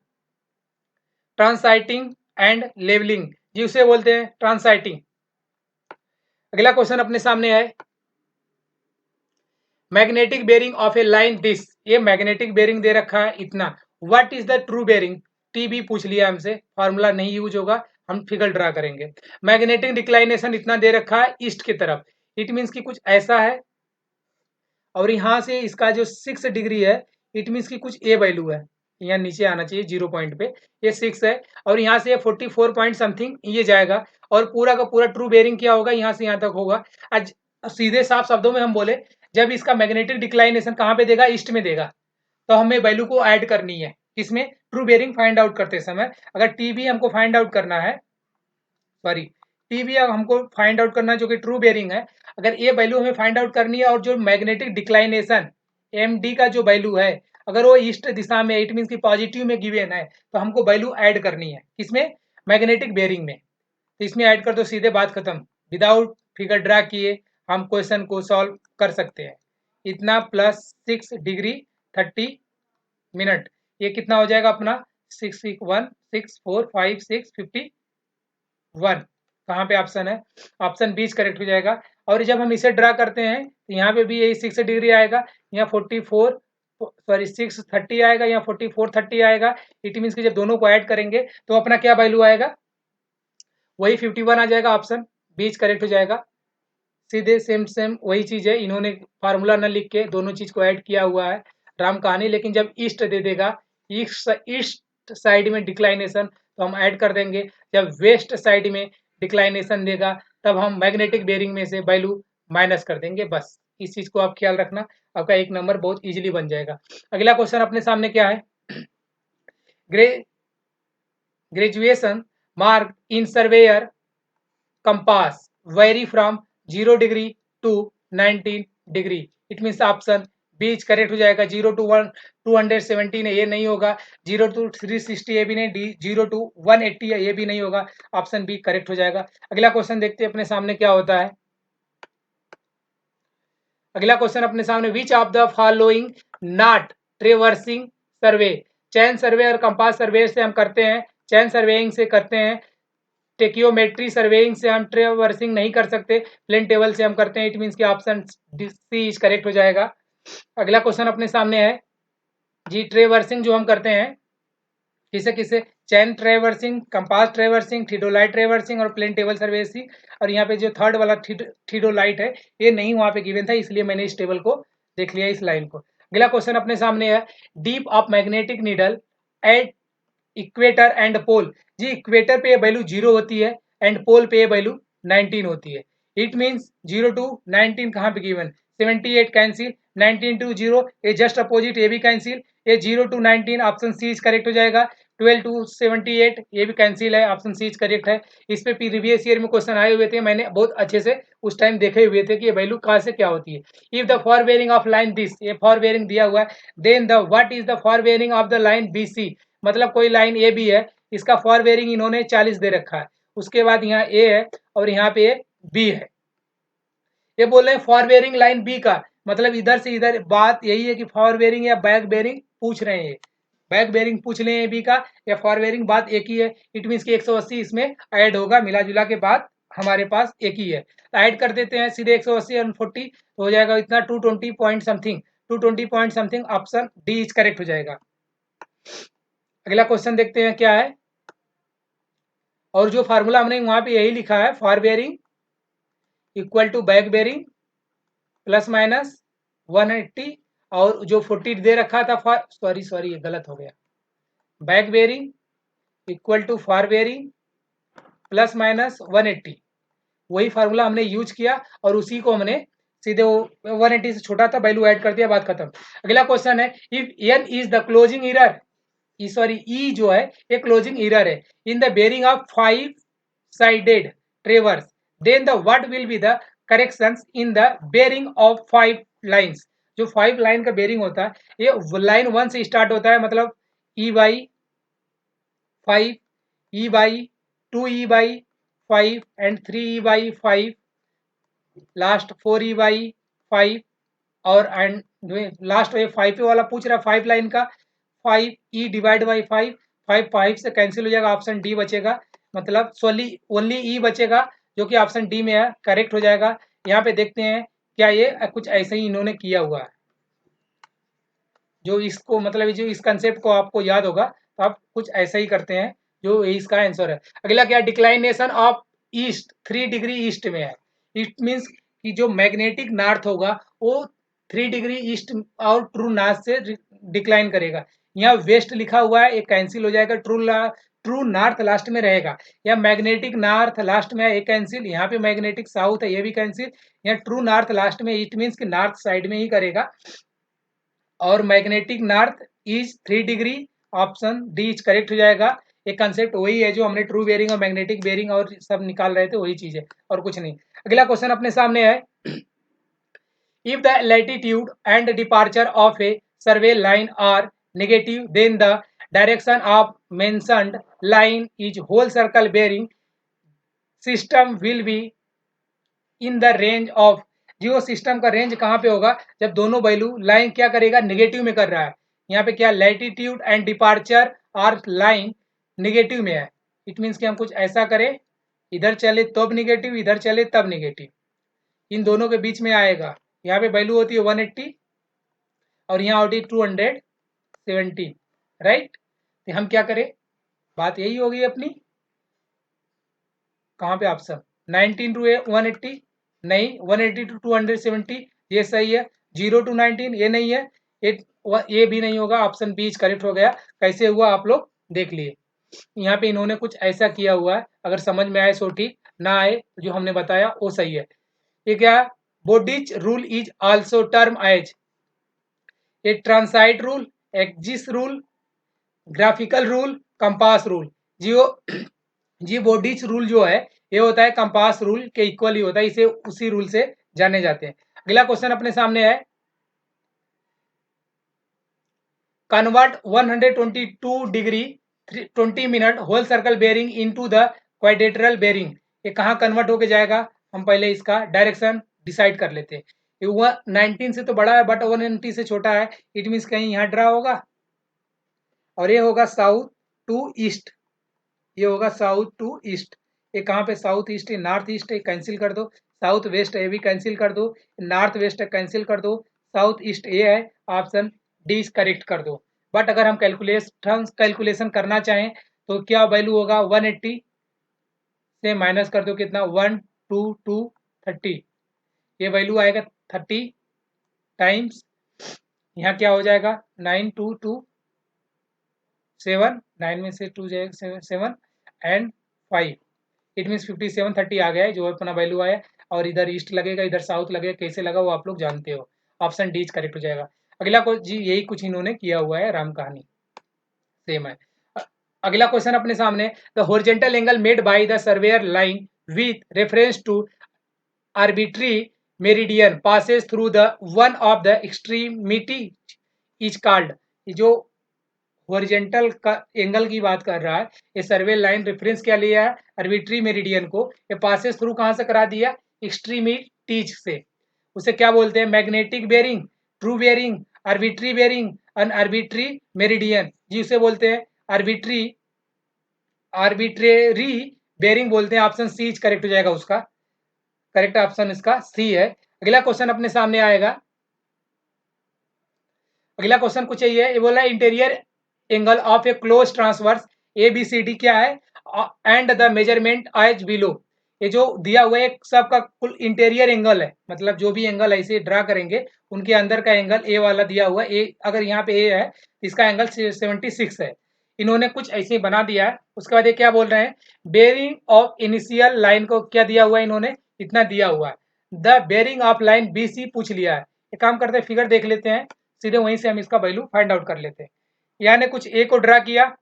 transiting and levelling, जी उसे बोलते हैं ट्रांसाइटिंग। अगला क्वेश्चन अपने सामने है, magnetic bearing of a line this, ये मैग्नेटिक बेरिंग दे रखा है इतना, what is the true bearing, TB पूछ लिया हमसे, फॉर्मूला नहीं यूज होगा, हम फिगर ड्रा करेंगे। मैग्नेटिक डिक्लाइनेशन इतना दे रखा है ईस्ट की तरफ, इट मीन्स कि कुछ ऐसा है, और यहाँ से इसका जो 6 डिग्री है, इट मीन्स कि कुछ ए वैल्यू है, यहाँ नीचे आना चाहिए 0 पॉइंट पे, ये 6 है, और यहाँ से 44 पॉइंट समथिंग ये जाएगा, और पूरा का पूरा ट्रू बेरिंग क्या होगा, यहाँ से यहाँ तक होगा। आज सीधे साफ शब्दों में हम बोले, जब इसका मैग्नेटिक डिक्लाइनेशन कहाँ पे देगा, ईस्ट में देगा, तो हमें वैल्यू को ऐड करनी है, इसमें ट्रू बेरिंग फाइंड आउट करते समय। अगर टीबी हमको फाइंड आउट करना है, सॉरी टीबी हमको फाइंड आउट करना है जो कि ट्रू बेरिंग है, अगर ये वैल्यू हमें फाइंड आउट करनी है, और जो मैग्नेटिक डिक्लाइनेशन एम डी का जो वैल्यू है, अगर वो ईस्ट दिशा में, इट मीन की पॉजिटिव में गिवन है, तो हमको वैल्यू ऐड करनी है, किसमें, मैग्नेटिक बेरिंग में। तो इसमें ऐड कर दो, सीधे बात खत्म, विदाउट फिगर ड्रा किए हम क्वेश्चन को सॉल्व कर सकते हैं। इतना प्लस 6 डिग्री 30 मिनट, ये कितना हो जाएगा अपना 661 कहाँ पे ऑप्शन है, ऑप्शन बी करेक्ट हो जाएगा। और जब हम इसे ड्रा करते हैं तो यहाँ पे भी यही 6 डिग्री आएगा, यहाँ 44 सॉरी 630 आएगा, यहाँ 4430 आएगा, इट मीन्स कि जब दोनों को ऐड करेंगे तो अपना क्या वैल्यू आएगा, वही 51 आ जाएगा, ऑप्शन बी करेक्ट हो जाएगा। सीधे सेम सेम वही चीज है, इन्होंने फार्मूला न लिख के दोनों चीज को ऐड किया हुआ है, राम कहानी। लेकिन जब ईस्ट दे देगा, ईस्ट साइड में डिक्लाइनेशन, तो हम ऐड कर देंगे, जब वेस्ट साइड में डिक्लाइनेशन देगा, तब हम मैग्नेटिक बेरिंग में से वैल्यू माइनस कर देंगे। बस इस चीज को आप ख्याल रखना, आपका एक नंबर बहुत इजीली बन जाएगा। अगला क्वेश्चन अपने सामने क्या है, graduation mark in surveyor compass vary from 0 degree to 19 degree, it means option B correct हो जाएगा। 0 to 217 है, ये नहीं होगा। 0 to 360 ये भी नहीं, 0 to 180 है, ये भी नहीं होगा, ऑप्शन बी करेक्ट हो जाएगा। अगला क्वेश्चन देखते हैं अपने सामने क्या होता है। अगला क्वेश्चन अपने सामने, which of the following not traversing survey, chain survey और कंपास सर्वे से हम करते हैं, चैन सर्वेइंग से करते हैं, टेकियोमेट्री सर्वेइंग से हम ट्रेवर्सिंग नहीं कर सकते, प्लेन टेबल से हम करते हैं, इट मीन्स कि ऑप्शन सी इज करेक्ट हो जाएगा। अगला क्वेश्चन अपने सामने है जी, ट्रेवर्सिंग जो हम करते हैं किसे किसे, चैन ट्रेवर्सिंग, कंपास ट्रेवर्सिंग, थियोडाइट ट्रेवर्सिंग और प्लेन टेबल सर्वेसिंग। और यहाँ पे जो थर्ड वाला थियोडाइट है, ये नहीं वहां पे गिवन था, इसलिए मैंने इस टेबल को देख लिया, इस लाइन को। अगला क्वेश्चन अपने सामने है, dip of magnetic needle at equator and pole, जी इक्वेटर पे ये वैल्यू 0 होती है, एंड पोल पे ये वैल्यू 19 होती है। इट मीन्स 0 to 19 कहाँ पे गिवन, 78 कैंसिल, 19 to 0 ये जस्ट अपोजिट, ये भी कैंसिल, ये 0 to 19 option C is correct हो जाएगा। 12 to 78 ये भी कैंसिल है, ऑप्शन सी इज करेक्ट है। इस पे प्रीवियस ईयर में क्वेश्चन आए हुए थे, मैंने बहुत अच्छे से उस टाइम देखे हुए थे कि ये वैल्यू कहाँ से क्या होती है। If the fore bearing of line this, ये फॉर बेरिंग दिया हुआ है, then the what is the fore bearing of the line B C, मतलब कोई लाइन ए बी है, इसका फॉर बेरिंग इन्होंने 40 दे रखा है, उसके बाद यहाँ ए है और यहाँ पे बी है। ये बोल रहे हैं फॉर बेरिंग लाइन बी का, मतलब इधर से इधर बात यही है कि फॉर बेरिंग या बैक बेरिंग पूछ रहे हैं, बैक बेरिंग पूछ रहे हैं बी का या फॉर बेरिंग, बात एक ही है। इट मीन्स कि 180 इसमें ऐड होगा, मिला जुला के बाद हमारे पास एक ही है, तो ऐड कर देते हैं सीधे 180 और 40, तो हो जाएगा इतना 220 point something, 220 point something, option D is correct हो जाएगा। अगला क्वेश्चन देखते हैं क्या है, और जो फार्मूला हमने वहां पे यही लिखा है, fore bearing equal to back bearing plus minus 180, और जो 40 दे रखा था फॉर, सॉरी ये गलत हो गया, back bearing equal to fore bearing plus minus 180, वही फार्मूला हमने यूज किया और उसी को हमने सीधे वो 180 से छोटा था, वैल्यू ऐड कर दिया, बात खत्म। अगला क्वेश्चन है, if an is the closing error, sorry E जो है ये क्लोजिंग एरर है in the bearing of 5 sided traverse, then the what will be the corrections in the bearing of 5 lines. जो 5 लाइन का बेरिंग होता है, ये लाइन 1 से स्टार्ट होता है, मतलब E by 5, E by 2, E by 5 and 3 E by 5, last 4 E by 5, और एंड लास्ट ये 5 वाला पूछ रहा है 5 लाइन का, 5 ई डिवाइड बाई 5, 5 से कैंसिल हो जाएगा, ऑप्शन डी बचेगा, मतलब ओनली ई बचेगा जो कि ऑप्शन डी में है, करेक्ट हो जाएगा। यहाँ पे देखते हैं क्या ये कुछ ऐसे ही इन्होंने किया हुआ है, जो इसको मतलब जो इस कंसेप्ट को आपको याद होगा तो आप कुछ ऐसा ही करते हैं, जो इसका आंसर है। अगला क्या, declination of east 3 degree east में है। इट मीन्स कि जो मैग्नेटिक नॉर्थ होगा वो 3 डिग्री ईस्ट और ट्रू नॉर्थ से डिक्लाइन करेगा। यहाँ वेस्ट लिखा हुआ है, एक कैंसिल हो जाएगा, ट्रू नॉर्थ लास्ट में रहेगा। या मैग्नेटिक नॉर्थ लास्ट में है, एक कैंसिल, यहाँ पे मैग्नेटिक साउथ है, ये भी कैंसिल। यहाँ ट्रू नॉर्थ लास्ट में, इट मीन्स कि नॉर्थ साइड में ही करेगा। और magnetic north is 3 degree, option D is correct हो जाएगा। ये कंसेप्ट वही है जो हमने ट्रू बेरिंग और मैग्नेटिक बेरिंग और सब निकाल रहे थे, वही चीज है और कुछ नहीं। अगला क्वेश्चन अपने सामने है, if the latitude and departure of a survey line are negative, then the direction of mentioned line is whole circle bearing system will be in the range of. जियो सिस्टम का रेंज कहाँ पे होगा, जब दोनों वैल्यू लाइन क्या करेगा, negative में कर रहा है। यहाँ पे क्या, latitude and departure are line negative में है। इट मीन्स कि हम कुछ ऐसा करें, इधर चले तब निगेटिव, इधर चले तब निगेटिव, इन दोनों के बीच में आएगा। यहाँ पे वैल्यू होती है 180 और यहाँ होती है 270, राइट। तो हम क्या करें, बात यही होगी अपनी, कहाँ पे ऑप्शन 19 टू 180, नहीं 180 टू 270, ये सही है। 0 टू 19 ये नहीं है, ये भी नहीं होगा, ऑप्शन बी करेक्ट हो गया। कैसे हुआ आप लोग देख लिए। यहाँ पे इन्होंने कुछ ऐसा किया हुआ है, अगर समझ में आए सो ठीक, ना आए तो जो हमने बताया वो सही है। ये क्या, Bowditch rule is also term as a transit rule, axis rule, graphical rule, compass rule. जियो जी बोडिच रूल जो है ये होता है कंपास रूल के इक्वल ही होता है, इसे उसी रूल से जाने जाते हैं। अगला क्वेश्चन अपने सामने है, convert 122 degree 20 minute whole circle bearing into the quadrantal bearing. ये कहाँ कन्वर्ट होके जाएगा, हम पहले इसका डायरेक्शन डिसाइड कर लेते हैं। ये 19 से तो बड़ा है बट 190 से छोटा है, इट मीन्स कहीं यहाँ ड्रा होगा और ये होगा साउथ टू ईस्ट, ये होगा साउथ टू ईस्ट। ये कहाँ पे साउथ ईस्ट है, नॉर्थ ईस्ट है, कैंसिल कर दो। साउथ वेस्ट है, भी कैंसिल कर दो। नॉर्थ वेस्ट है, कैंसिल कर दो। साउथ ईस्ट ये है, ऑप्शन डी करेक्ट कर दो। बट अगर हम कैलकुलेशन करना चाहें तो क्या वैल्यू होगा, 180 से माइनस कर दो कितना, 12230, ये वैल्यू आएगा 30 टाइम्स, यहाँ क्या हो जाएगा 9227, 9 में से 2 जाएगा 7 एंड 5, इट मीन्स 57 30 आ गया है जो अपना वैल्यू आया। और इधर ईस्ट लगेगा, इधर साउथ लगेगा, कैसे लगा वो आप लोग जानते हो, ऑप्शन डी करेक्ट हो जाएगा। अगला को जी यही कुछ इन्होंने किया हुआ है, राम कहानी सेम है। अगला क्वेश्चन अपने सामने, the horizontal angle made by the surveyor line with reference to arbitrary meridian passes through the one of the extremity is called. जो हॉरिजेंटल का एंगल की बात कर रहा है, ये सर्वे लाइन रेफरेंस क्या लिया है, आर्बिट्री मेरिडियन को, ये पासेस थ्रू कहाँ से करा दिया, एक्सट्रीमिटीज से। उसे क्या बोलते हैं, magnetic bearing, true bearing, arbitrary bearing, an arbitrary meridian. जी उसे बोलते हैं आर्बिट्रेरी बेरिंग बोलते हैं। ऑप्शन सी करेक्ट हो जाएगा, उसका करेक्ट ऑप्शन इसका सी है। अगला क्वेश्चन अपने सामने आएगा, अगला क्वेश्चन कुछ यही है, ये बोला interior angle of a close transverse A B C D क्या है, and the measurement as below. ये जो दिया हुआ है सबका कुल इंटीरियर एंगल है, मतलब जो भी एंगल ऐसे ड्रा करेंगे उनके अंदर का एंगल ए वाला दिया हुआ है, ए अगर यहाँ पे ए है इसका एंगल 76 है। इन्होंने कुछ ऐसे ही बना दिया है। उसके बाद ये क्या बोल रहे हैं, बेरिंग ऑफ इनिशियल लाइन को क्या दिया हुआ है, इन्होंने इतना दिया हुआ है, the bearing of line B C पूछ लिया है। एक काम करते हैं, फिगर देख लेते हैं, सीधे वहीं से हम इसका वैल्यू फाइंड आउट कर लेते हैं। यहाँ ने कुछ ए को ड्रा किया,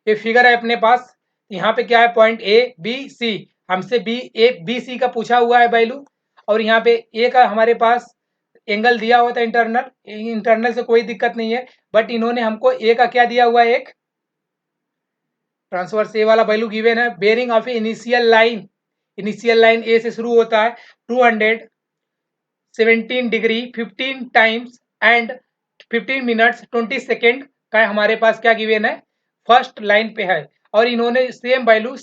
ये फिगर है अपने पास। यहाँ पे क्या है, पॉइंट ए बी सी, हमसे बी ए बी सी का पूछा हुआ है वैल्यू, और यहाँ पे ए का हमारे पास एंगल दिया हुआ था इंटरनल, इंटरनल से कोई दिक्कत नहीं है, बट इन्होंने हमको ए का क्या दिया हुआ है, एक ट्रांसवर्स ए वाला वैल्यू गिवन है। Bearing of initial line, initial line A से शुरू होता है 217 degree 15 times and 15 minutes 20 second का हमारे पास क्या गिवन है, फर्स्ट लाइन पे है, और इन्होंने सेम वैल्यू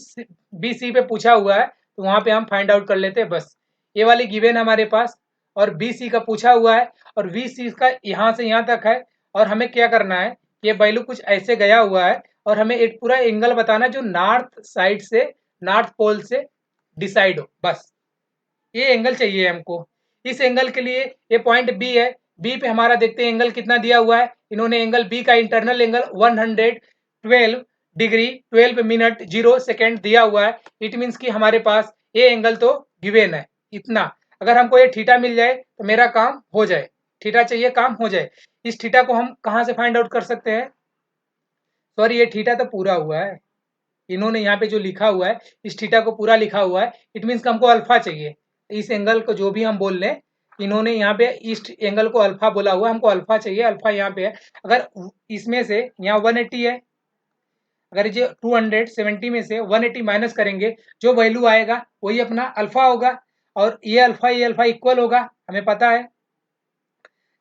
बी सी पे पूछा हुआ है, तो वहां पे हम फाइंड आउट कर लेते हैं बस। ये वाली गिवन हमारे पास, और बी सी का पूछा हुआ है, और बी सी का यहाँ से यहाँ तक है, और हमें क्या करना है, ये वैल्यू कुछ ऐसे गया हुआ है, और हमें एक पूरा एंगल बताना जो नॉर्थ साइड से, नॉर्थ पोल से डिसाइड हो, बस ये एंगल चाहिए हमको। इस एंगल के लिए ये पॉइंट बी है, बी पे हमारा देखते हैं एंगल कितना दिया हुआ है, इन्होंने एंगल बी का internal angle 112 degree 12 minute 0 second दिया हुआ है। इट मीन्स कि हमारे पास ये एंगल तो गिवेन है इतना। अगर हमको ये थीटा मिल जाए तो मेरा काम हो जाए, थीटा चाहिए, काम हो जाए। इस थीटा को हम कहाँ से फाइंड आउट कर सकते हैं, सॉरी ये थीटा तो पूरा हुआ है, इन्होंने यहाँ पे जो लिखा हुआ है इस थीटा को पूरा लिखा हुआ है, इट मीन्स हमको अल्फा चाहिए। इस एंगल को जो भी हम बोल लें, इन्होंने यहाँ पे इस एंगल को अल्फा बोला हुआ, हमको अल्फा चाहिए, अल्फा यहाँ पे है। अगर इसमें से यहाँ 180 है, अगर ये 270 में से 180 माइनस करेंगे, जो वैल्यू आएगा वही अपना अल्फा होगा, और ये अल्फा इक्वल होगा, हमें पता है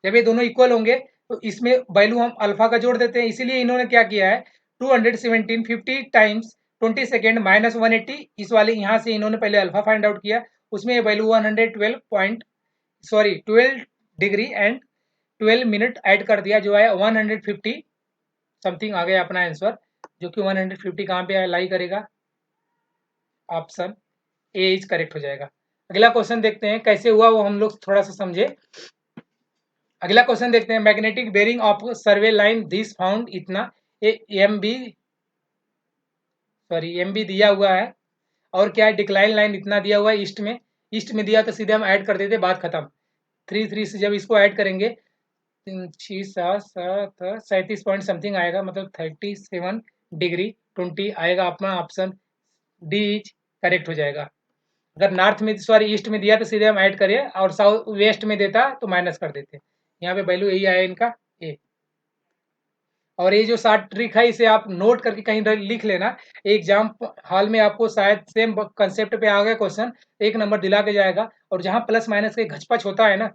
जब ये दोनों इक्वल होंगे तो इसमें वैल्यू हम अल्फा का जोड़ देते हैं। इसीलिए इन्होंने क्या किया है, 217 50 टाइम्स 20 सेकेंड माइनस 180, इस वाले यहाँ से इन्होंने पहले अल्फा फाइंड आउट किया, उसमें value 112 point, sorry 12 degree and 12 minute add कर दिया, जो है 150 समथिंग आ गया अपना आंसर, जो कि 150 कहाँ पे लाई करेगा, ऑप्शन ए इज करेक्ट हो जाएगा। अगला क्वेश्चन देखते हैं कैसे हुआ, वो हम लोग थोड़ा सा समझे। अगला क्वेश्चन देखते हैं, magnetic bearing of survey line this found इतना, M B, sorry M B दिया हुआ है, और क्या है, डिक्लाइन लाइन इतना दिया हुआ है ईस्ट में, ईस्ट में दिया तो सीधे हम ऐड कर देते, बात खत्म। 3 से जब इसको ऐड करेंगे 37 पॉइंट समथिंग आएगा, मतलब 37 डिग्री 20 आएगा, अपना ऑप्शन डी इज करेक्ट हो जाएगा। अगर नॉर्थ में, सॉरी ईस्ट में दिया तो सीधे हम ऐड करिए, और साउथ वेस्ट में देता तो माइनस कर देते। यहाँ पे वैल्यू यही आया इनका ए। और ये जो शार्ट ट्रिक है इसे आप नोट करके कहीं लिख लेना, एग्जाम हॉल में आपको शायद सेम कंसेप्ट पे आ गया क्वेश्चन, 1 नंबर दिला के जाएगा, और जहाँ प्लस माइनस के घचपच होता है ना,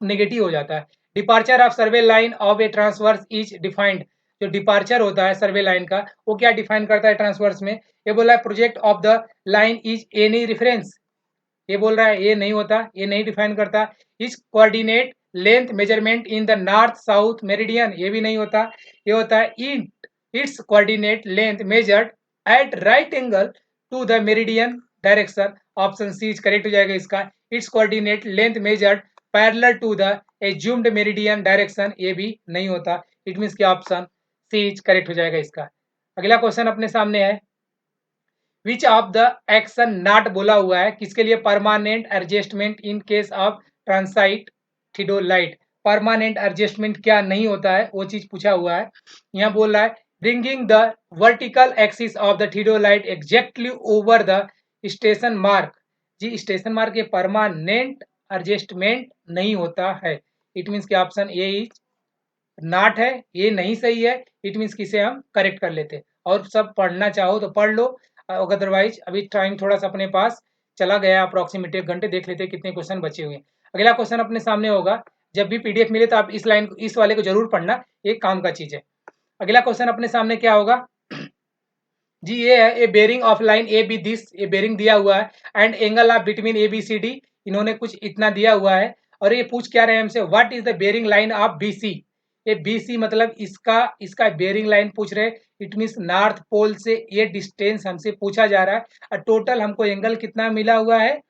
नेगेटिव हो जाता है। Departure of survey line of A transverse is defined, जो डिपार्चर होता है सर्वे लाइन का, वो क्या डिफाइन करता है ट्रांसवर्स में, ये बोला है project of the line is any reference, ये बोल रहा है ये नहीं होता, ये नहीं डिफाइन करता। इस coordinate length measurement in the north south meridian, ये भी नहीं होता। ये होता है its coordinate length measured at right angle to the meridian direction, option C correct हो जाएगा इसका। Its coordinate length measured parallel to the assumed meridian direction, ये भी नहीं होता। इट मीन्स कि ऑप्शन सी करेक्ट हो जाएगा इसका। अगला क्वेश्चन अपने सामने है, which of the action not बोला हुआ है, किसके लिए permanent adjustment in case of transit theodolite, permanent adjustment क्या नहीं होता है, वो चीज पूछा हुआ है। यहाँ बोल रहा है bringing the vertical axis of the theodolite exactly over the station mark, जी स्टेशन मार्क ये परमानेंट एडजस्टमेंट नहीं होता है। इट मीन्स कि ऑप्शन ए इज नॉट है, ये नहीं सही है। इट मीन्स कि इसे हम करेक्ट कर लेते, और सब पढ़ना चाहो तो पढ़ लो, अदरवाइज अभी टाइम थोड़ा सा अपने पास चला गया, अप्रोक्सीमेट 1 घंटे, देख लेते हैं कितने क्वेश्चन बचे हुए हैं। अगला क्वेश्चन अपने सामने होगा, जब भी पीडीएफ मिले तो आप इस लाइन इस वाले को जरूर पढ़ना, एक काम का चीज है। अगला क्वेश्चन अपने सामने क्या होगा, जी ये है, a bearing of line A B this, ये बेरिंग दिया हुआ है, and angle of between A B C D, इन्होंने कुछ इतना दिया हुआ है, और ये पूछ क्या रहे हैं हमसे, what is the bearing line of B C, ये बी सी मतलब इसका इसका बेरिंग लाइन पूछ रहे, इट मीन्स नॉर्थ पोल से ये डिस्टेंस हमसे पूछा जा रहा है, और टोटल हमको एंगल कितना मिला हुआ है,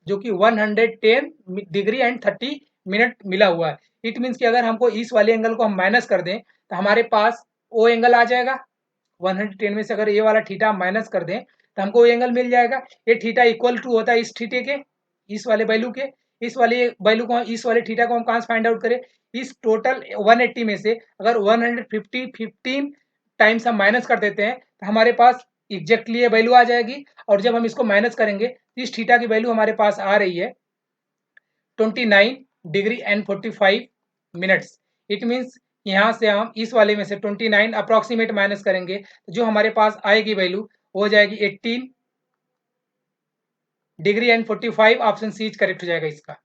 जो कि 110 डिग्री एंड 30 मिनट मिला हुआ है। इट मीन्स कि अगर हमको इस वाले एंगल को हम माइनस कर दें तो हमारे पास वो एंगल आ जाएगा, 110 में से अगर ये वाला थीटा हम माइनस कर दें तो हमको वो एंगल मिल जाएगा। ये थीटा इक्वल टू होता है इस थीटे के, इस वाले वैल्यू के। इस वाले वैल्यू को, इस वाले थीटा को हम कहाँ से फाइंड आउट करें? इस टोटल 180 में से अगर 150 15 टाइम्स हम माइनस कर देते हैं तो हमारे पास एग्जैक्टली ये वैल्यू आ जाएगी। और जब हम इसको माइनस करेंगे तो इस थीटा की वैल्यू हमारे पास आ रही है 29 degree and 45 minutes. It means यहाँ से हम इस वाले में से 29 अप्रॉक्सीमेट माइनस करेंगे तो जो हमारे पास आएगी वैल्यू वो हो जाएगी 18 degree and 45। Option C correct हो जाएगा इसका।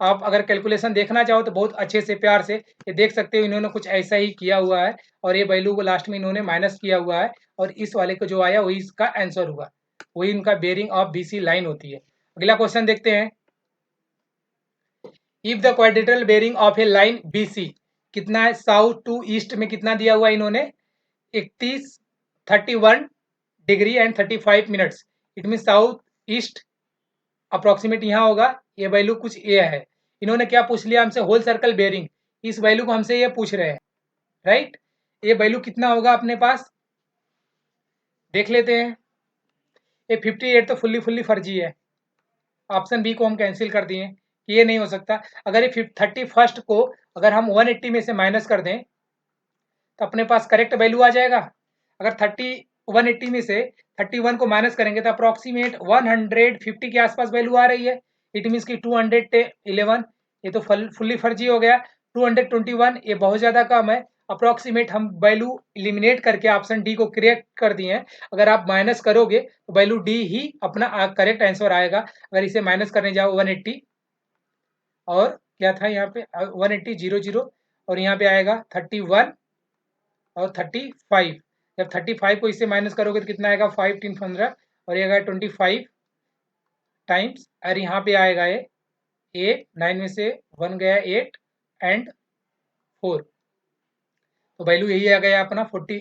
आप अगर कैलकुलेशन देखना चाहो तो बहुत अच्छे से प्यार से ये देख सकते हो, इन्होंने कुछ ऐसा ही किया हुआ है और ये वैल्यू को लास्ट में इन्होंने माइनस किया हुआ है और इस वाले को जो आया वही इसका आंसर हुआ, वही इनका बेरिंग ऑफ बीसी लाइन होती है। अगला क्वेश्चन देखते हैं। If the quadrantal bearing of a line BC कितना है? साउथ टू ईस्ट में कितना दिया हुआ इन्होंने? 31 31 degree and 35 minutes. It mean south east approximate यहाँ होगा। ये वैल्यू कुछ ये है। इन्होंने क्या पूछ लिया हमसे? Whole circle bearing. इस वैल्यू को हमसे ये पूछ रहे हैं, राइट। ये वैल्यू कितना होगा अपने पास? देख लेते हैं। ये 58 तो फुल्ली फर्जी है। ऑप्शन बी को हम कैंसिल कर दिए कि ये नहीं हो सकता। अगर ये 31 को अगर हम 180 में से माइनस कर दें तो अपने पास करेक्ट वैल्यू आ जाएगा। अगर 180 में से 31 को माइनस करेंगे तो अप्रॉक्सीमेट 150 के आसपास वैल्यू आ रही है। इट मीन्स कि 211, ये तो फुल्ली फर्जी हो गया। 221 ये बहुत ज़्यादा कम है। अप्रॉक्सीमेट हम वैल्यू इलिमिनेट करके ऑप्शन डी को करेक्ट कर दिए हैं। अगर आप माइनस करोगे तो वैल्यू डी ही अपना करेक्ट आंसर आएगा। अगर इसे माइनस करने जाओ 180 और क्या था यहाँ पे 180 00 और यहाँ पे आएगा 31 और 35। जब 35 को इससे माइनस करोगे तो कितना आएगा? 5 3 15 और ये आएगा 25 टाइम्स और यहाँ पे आएगा ये 8 9 में से 1 गया 8 एंड 4 तो वैल्यू यही आ गया अपना 40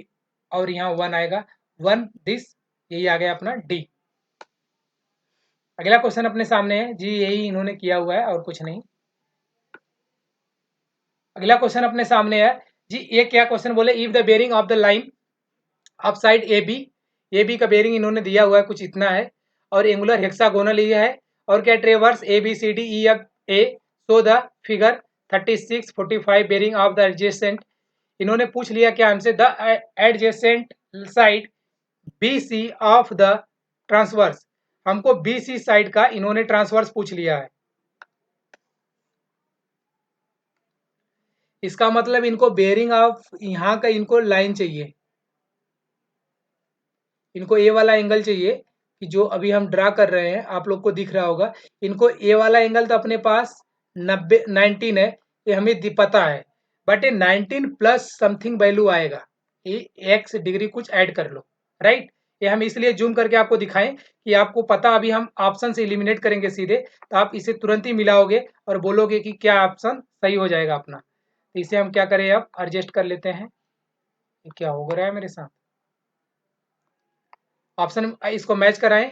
और यहाँ 1 आएगा 1 दिस, यही आ गया अपना डी। अगला क्वेश्चन अपने सामने है जी, यही इन्होंने किया हुआ है और कुछ नहीं। अगला क्वेश्चन अपने सामने है जी, ये क्या क्वेश्चन बोले? If the bearing of the line of side A B का बेरिंग इन्होंने दिया हुआ है कुछ इतना है और एंगुलर हेक्सागोनल ये है और क्या traverse A B C D E F A so the figure 36 45 bearing of the adjacent. इन्होंने पूछ लिया क्या हमसे? The adjacent side B C of the transverse. हमको बी सी साइड का इन्होंने ट्रांसवर्स पूछ लिया है। इसका मतलब इनको बेरिंग ऑफ यहाँ का इनको लाइन चाहिए, इनको ए वाला एंगल चाहिए कि जो अभी हम ड्रा कर रहे हैं, आप लोग को दिख रहा होगा। इनको ए वाला एंगल तो अपने पास 19 है, ये हमें पता है, बट ये 19 प्लस समथिंग वैल्यू आएगा, ये एक्स डिग्री कुछ ऐड कर लो, राइट। ये हम इसलिए जूम करके आपको दिखाएं कि आपको पता, अभी हम ऑप्शन से एलिमिनेट करेंगे सीधे तो आप इसे तुरंत ही मिलाओगे और बोलोगे कि क्या ऑप्शन सही हो जाएगा अपना। तो इसे हम क्या करें, अब एडजस्ट कर लेते हैं। ये क्या हो रहा है मेरे साथ? ऑप्शन इसको मैच कराएं।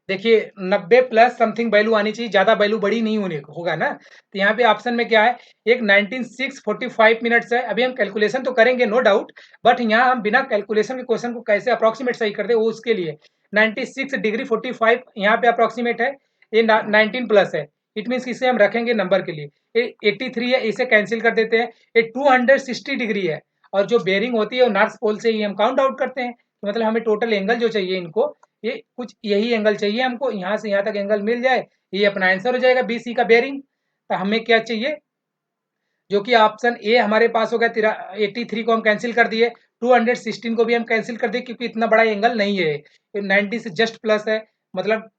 देखिए 90 प्लस समथिंग वैल्यू आनी चाहिए, ज्यादा वैल्यू बड़ी नहीं होने होगा ना। तो यहाँ पे ऑप्शन में क्या है? एक 19:06:45 मिनट्स है। अभी हम कैलकुलेशन तो करेंगे नो डाउट, बट यहाँ हम बिना कैलकुलेशन के क्वेश्चन को कैसे अप्रोक्सीमेट सही कर दे वो उसके लिए 96 डिग्री 45 यहाँ पे अप्रोक्सीमेट है। ये 19 प्लस है, इट मीन्स इसे हम रखेंगे नंबर के लिए। ये 83 है, इसे कैंसिल कर देते हैं। ये 260 डिग्री है और जो बेरिंग होती है वो नॉर्थ पोल से ही हम काउंट आउट करते हैं। तो मतलब हमें टोटल एंगल जो चाहिए इनको, ये कुछ यही एंगल चाहिए हमको, यहाँ से यहाँ तक एंगल मिल जाए, ये अपना आंसर हो जाएगा बी सी का बेरिंग। तो हमें क्या चाहिए? जो कि ऑप्शन ए हमारे पास हो गया। 83 को हम कैंसिल कर दिए, 216 को भी हम कैंसिल कर दिए क्योंकि इतना बड़ा एंगल नहीं है, 90 से जस्ट प्लस है। मतलब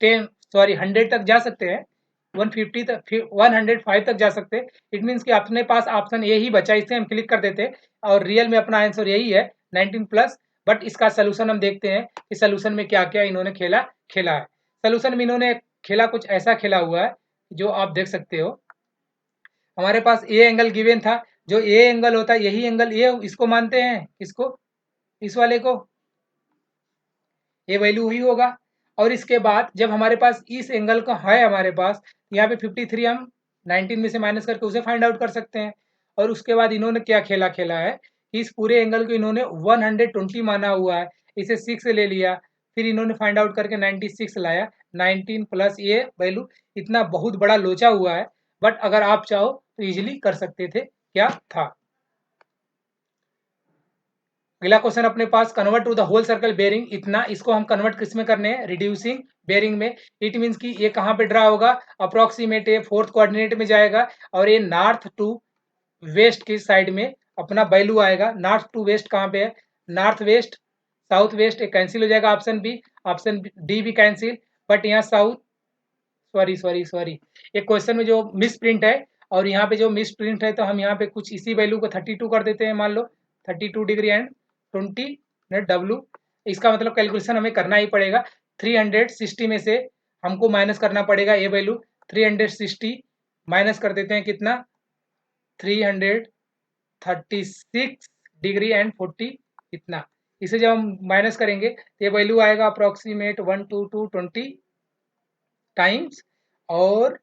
100 तक जा सकते हैं, 150 तक, 105 तक जा सकते हैं। इट मीन्स कि अपने पास ऑप्शन ए ही बचा, इसे हम क्लिक कर देते और रियल में अपना आंसर यही है 19 प्लस। बट इसका सोल्यूशन हम देखते हैं कि सोल्यूशन में क्या क्या इन्होंने खेला है। सोल्यूशन में इन्होंने खेला कुछ ऐसा खेला हुआ है जो आप देख सकते हो। हमारे पास ए एंगल गिवन था, जो ए एंगल होता है यही एंगल ये, इसको मानते हैं, इसको, इस वाले को, ये वैल्यू हुई होगा। और इसके बाद जब हमारे पास इस एंगल का है हमारे पास, यहाँ पे 53 हम 19 में से माइनस करके उसे फाइंड आउट कर सकते हैं। और उसके बाद इन्होंने क्या खेला है कि इस पूरे एंगल को इन्होंने 120 माना हुआ है, इसे 6 ले लिया, फिर इन्होंने फाइंड आउट करके 96 लाया, 19 प्लस ये वैल्यू, इतना बहुत बड़ा लोचा हुआ है, बट अगर आप चाहो तो इजीली कर सकते थे। क्या था? अगला क्वेश्चन अपने पास, convert to the whole circle bearing, इतना इसको हम कन्वर्ट किस में करने हैं? रिड्यूसिंग बेरिंग में। इट मीन्स कि ये कहाँ पे ड्रा होगा? अप्रोक्सीमेट ये फोर्थ कोऑर्डिनेट में जाएगा और ये नॉर्थ टू वेस्ट की साइड में अपना वैल्यू आएगा। नॉर्थ टू वेस्ट कहाँ पे है? नॉर्थ वेस्ट, साउथ वेस्ट, एक कैंसिल हो जाएगा, ऑप्शन डी भी कैंसिल, बट यहाँ साउथ, सॉरी एक क्वेश्चन में जो मिस प्रिंट है और यहाँ पे जो मिस प्रिंट है, तो हम यहाँ पे कुछ इसी वैल्यू को 32 कर देते हैं, मान लो 32 डिग्री एंड 20 डब्ल्यू। इसका मतलब कैलकुलेशन हमें करना ही पड़ेगा। 360 में से हमको माइनस करना पड़ेगा ये वैल्यू, 360 माइनस कर देते हैं कितना? 336 डिग्री एंड 40 इतना। इसे जब हम माइनस करेंगे तो ये वैल्यू आएगा अप्रोक्सीमेट 12220 टाइम्स और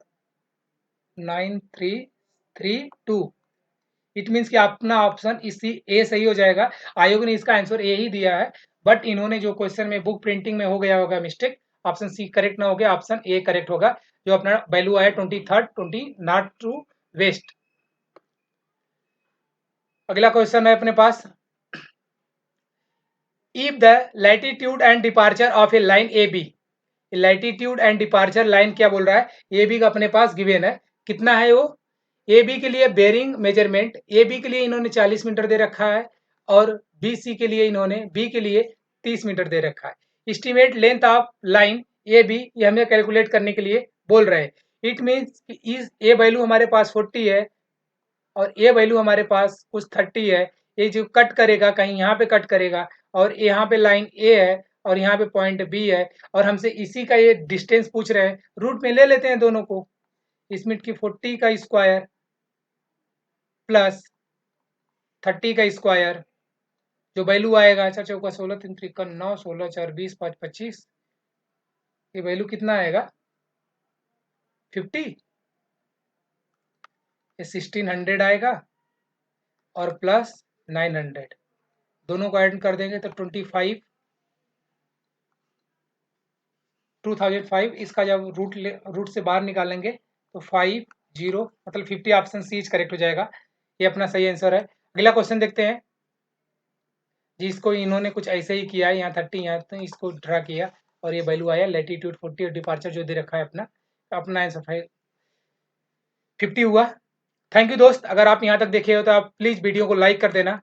9332। इट मीन्स कि अपना ऑप्शन इसी ए सही हो जाएगा। आयोग ने इसका आंसर ए ही दिया है, बट इन्होंने जो क्वेश्चन में बुक प्रिंटिंग में हो गया होगा मिस्टेक, ऑप्शन सी करेक्ट ना हो गया, ऑप्शन ए करेक्ट होगा। जो अपना वैल्यू आया 20 नॉट टू वेस्ट। अगला क्वेश्चन है अपने पास, if the latitude and departure of a line A B, latitude and departure line क्या बोल रहा है? ए बी का अपने पास गिवन है, कितना है वो? ए बी के लिए बेरिंग मेजरमेंट, ए बी के लिए इन्होंने 40 मीटर दे रखा है और बी सी के लिए इन्होंने बी के लिए 30 मीटर दे रखा है। Estimate length of line A B, ये हमें कैलकुलेट करने के लिए बोल रहे हैं। इट मीन्स इस ए वैल्यू हमारे पास 40 है और ए वैल्यू हमारे पास कुछ 30 है। ये जो कट करेगा कहीं यहाँ पे कट करेगा और यहाँ पे लाइन ए है और यहाँ पे पॉइंट बी है और हमसे इसी का ये डिस्टेंस पूछ रहे हैं। रूट में ले लेते हैं दोनों को, इसमें की 40 का स्क्वायर प्लस 30 का स्क्वायर, जो वैल्यू आएगा 4 चौका 16 3 त्रिका 9 16 4 20 5 25, ये वैल्यू कितना आएगा? 50, ये 1600 आएगा और प्लस 900, दोनों को ऐड कर देंगे तो 25 2005। इसका जब रूट से बाहर निकालेंगे तो 50, मतलब 50, ऑप्शन सी इज करेक्ट हो जाएगा। ये अपना सही आंसर है। अगला क्वेश्चन देखते हैं, जिसको इन्होंने कुछ ऐसे ही किया है, यहाँ 30 यहाँ तो इसको ड्रा किया और ये वैल्यू आया लैटिट्यूड 40 और डिपार्चर जो दे रखा है अपना आंसर 50 हुआ। थैंक यू दोस्त, अगर आप यहाँ तक देखे हो तो आप प्लीज़ वीडियो को लाइक कर देना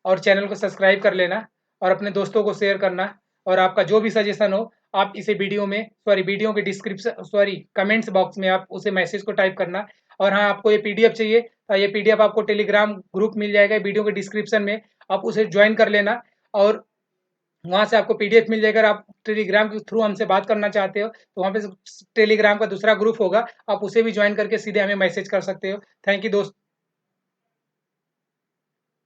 और चैनल को सब्सक्राइब कर लेना और अपने दोस्तों को शेयर करना। और आपका जो भी सजेशन हो आप इसे वीडियो के डिस्क्रिप्शन कमेंट्स बॉक्स में आप उसे मैसेज को टाइप करना। और हाँ, आपको ये पीडीएफ चाहिए तो ये पीडीएफ आपको टेलीग्राम ग्रुप मिल जाएगा वीडियो के डिस्क्रिप्शन में, आप उसे ज्वाइन कर लेना और वहाँ से आपको पीडीएफ मिल जाएगा। आप टेलीग्राम के थ्रू हमसे बात करना चाहते हो तो वहाँ पे टेलीग्राम का दूसरा ग्रुप होगा, आप उसे भी ज्वाइन करके सीधे हमें मैसेज कर सकते हो। थैंक यू दोस्त।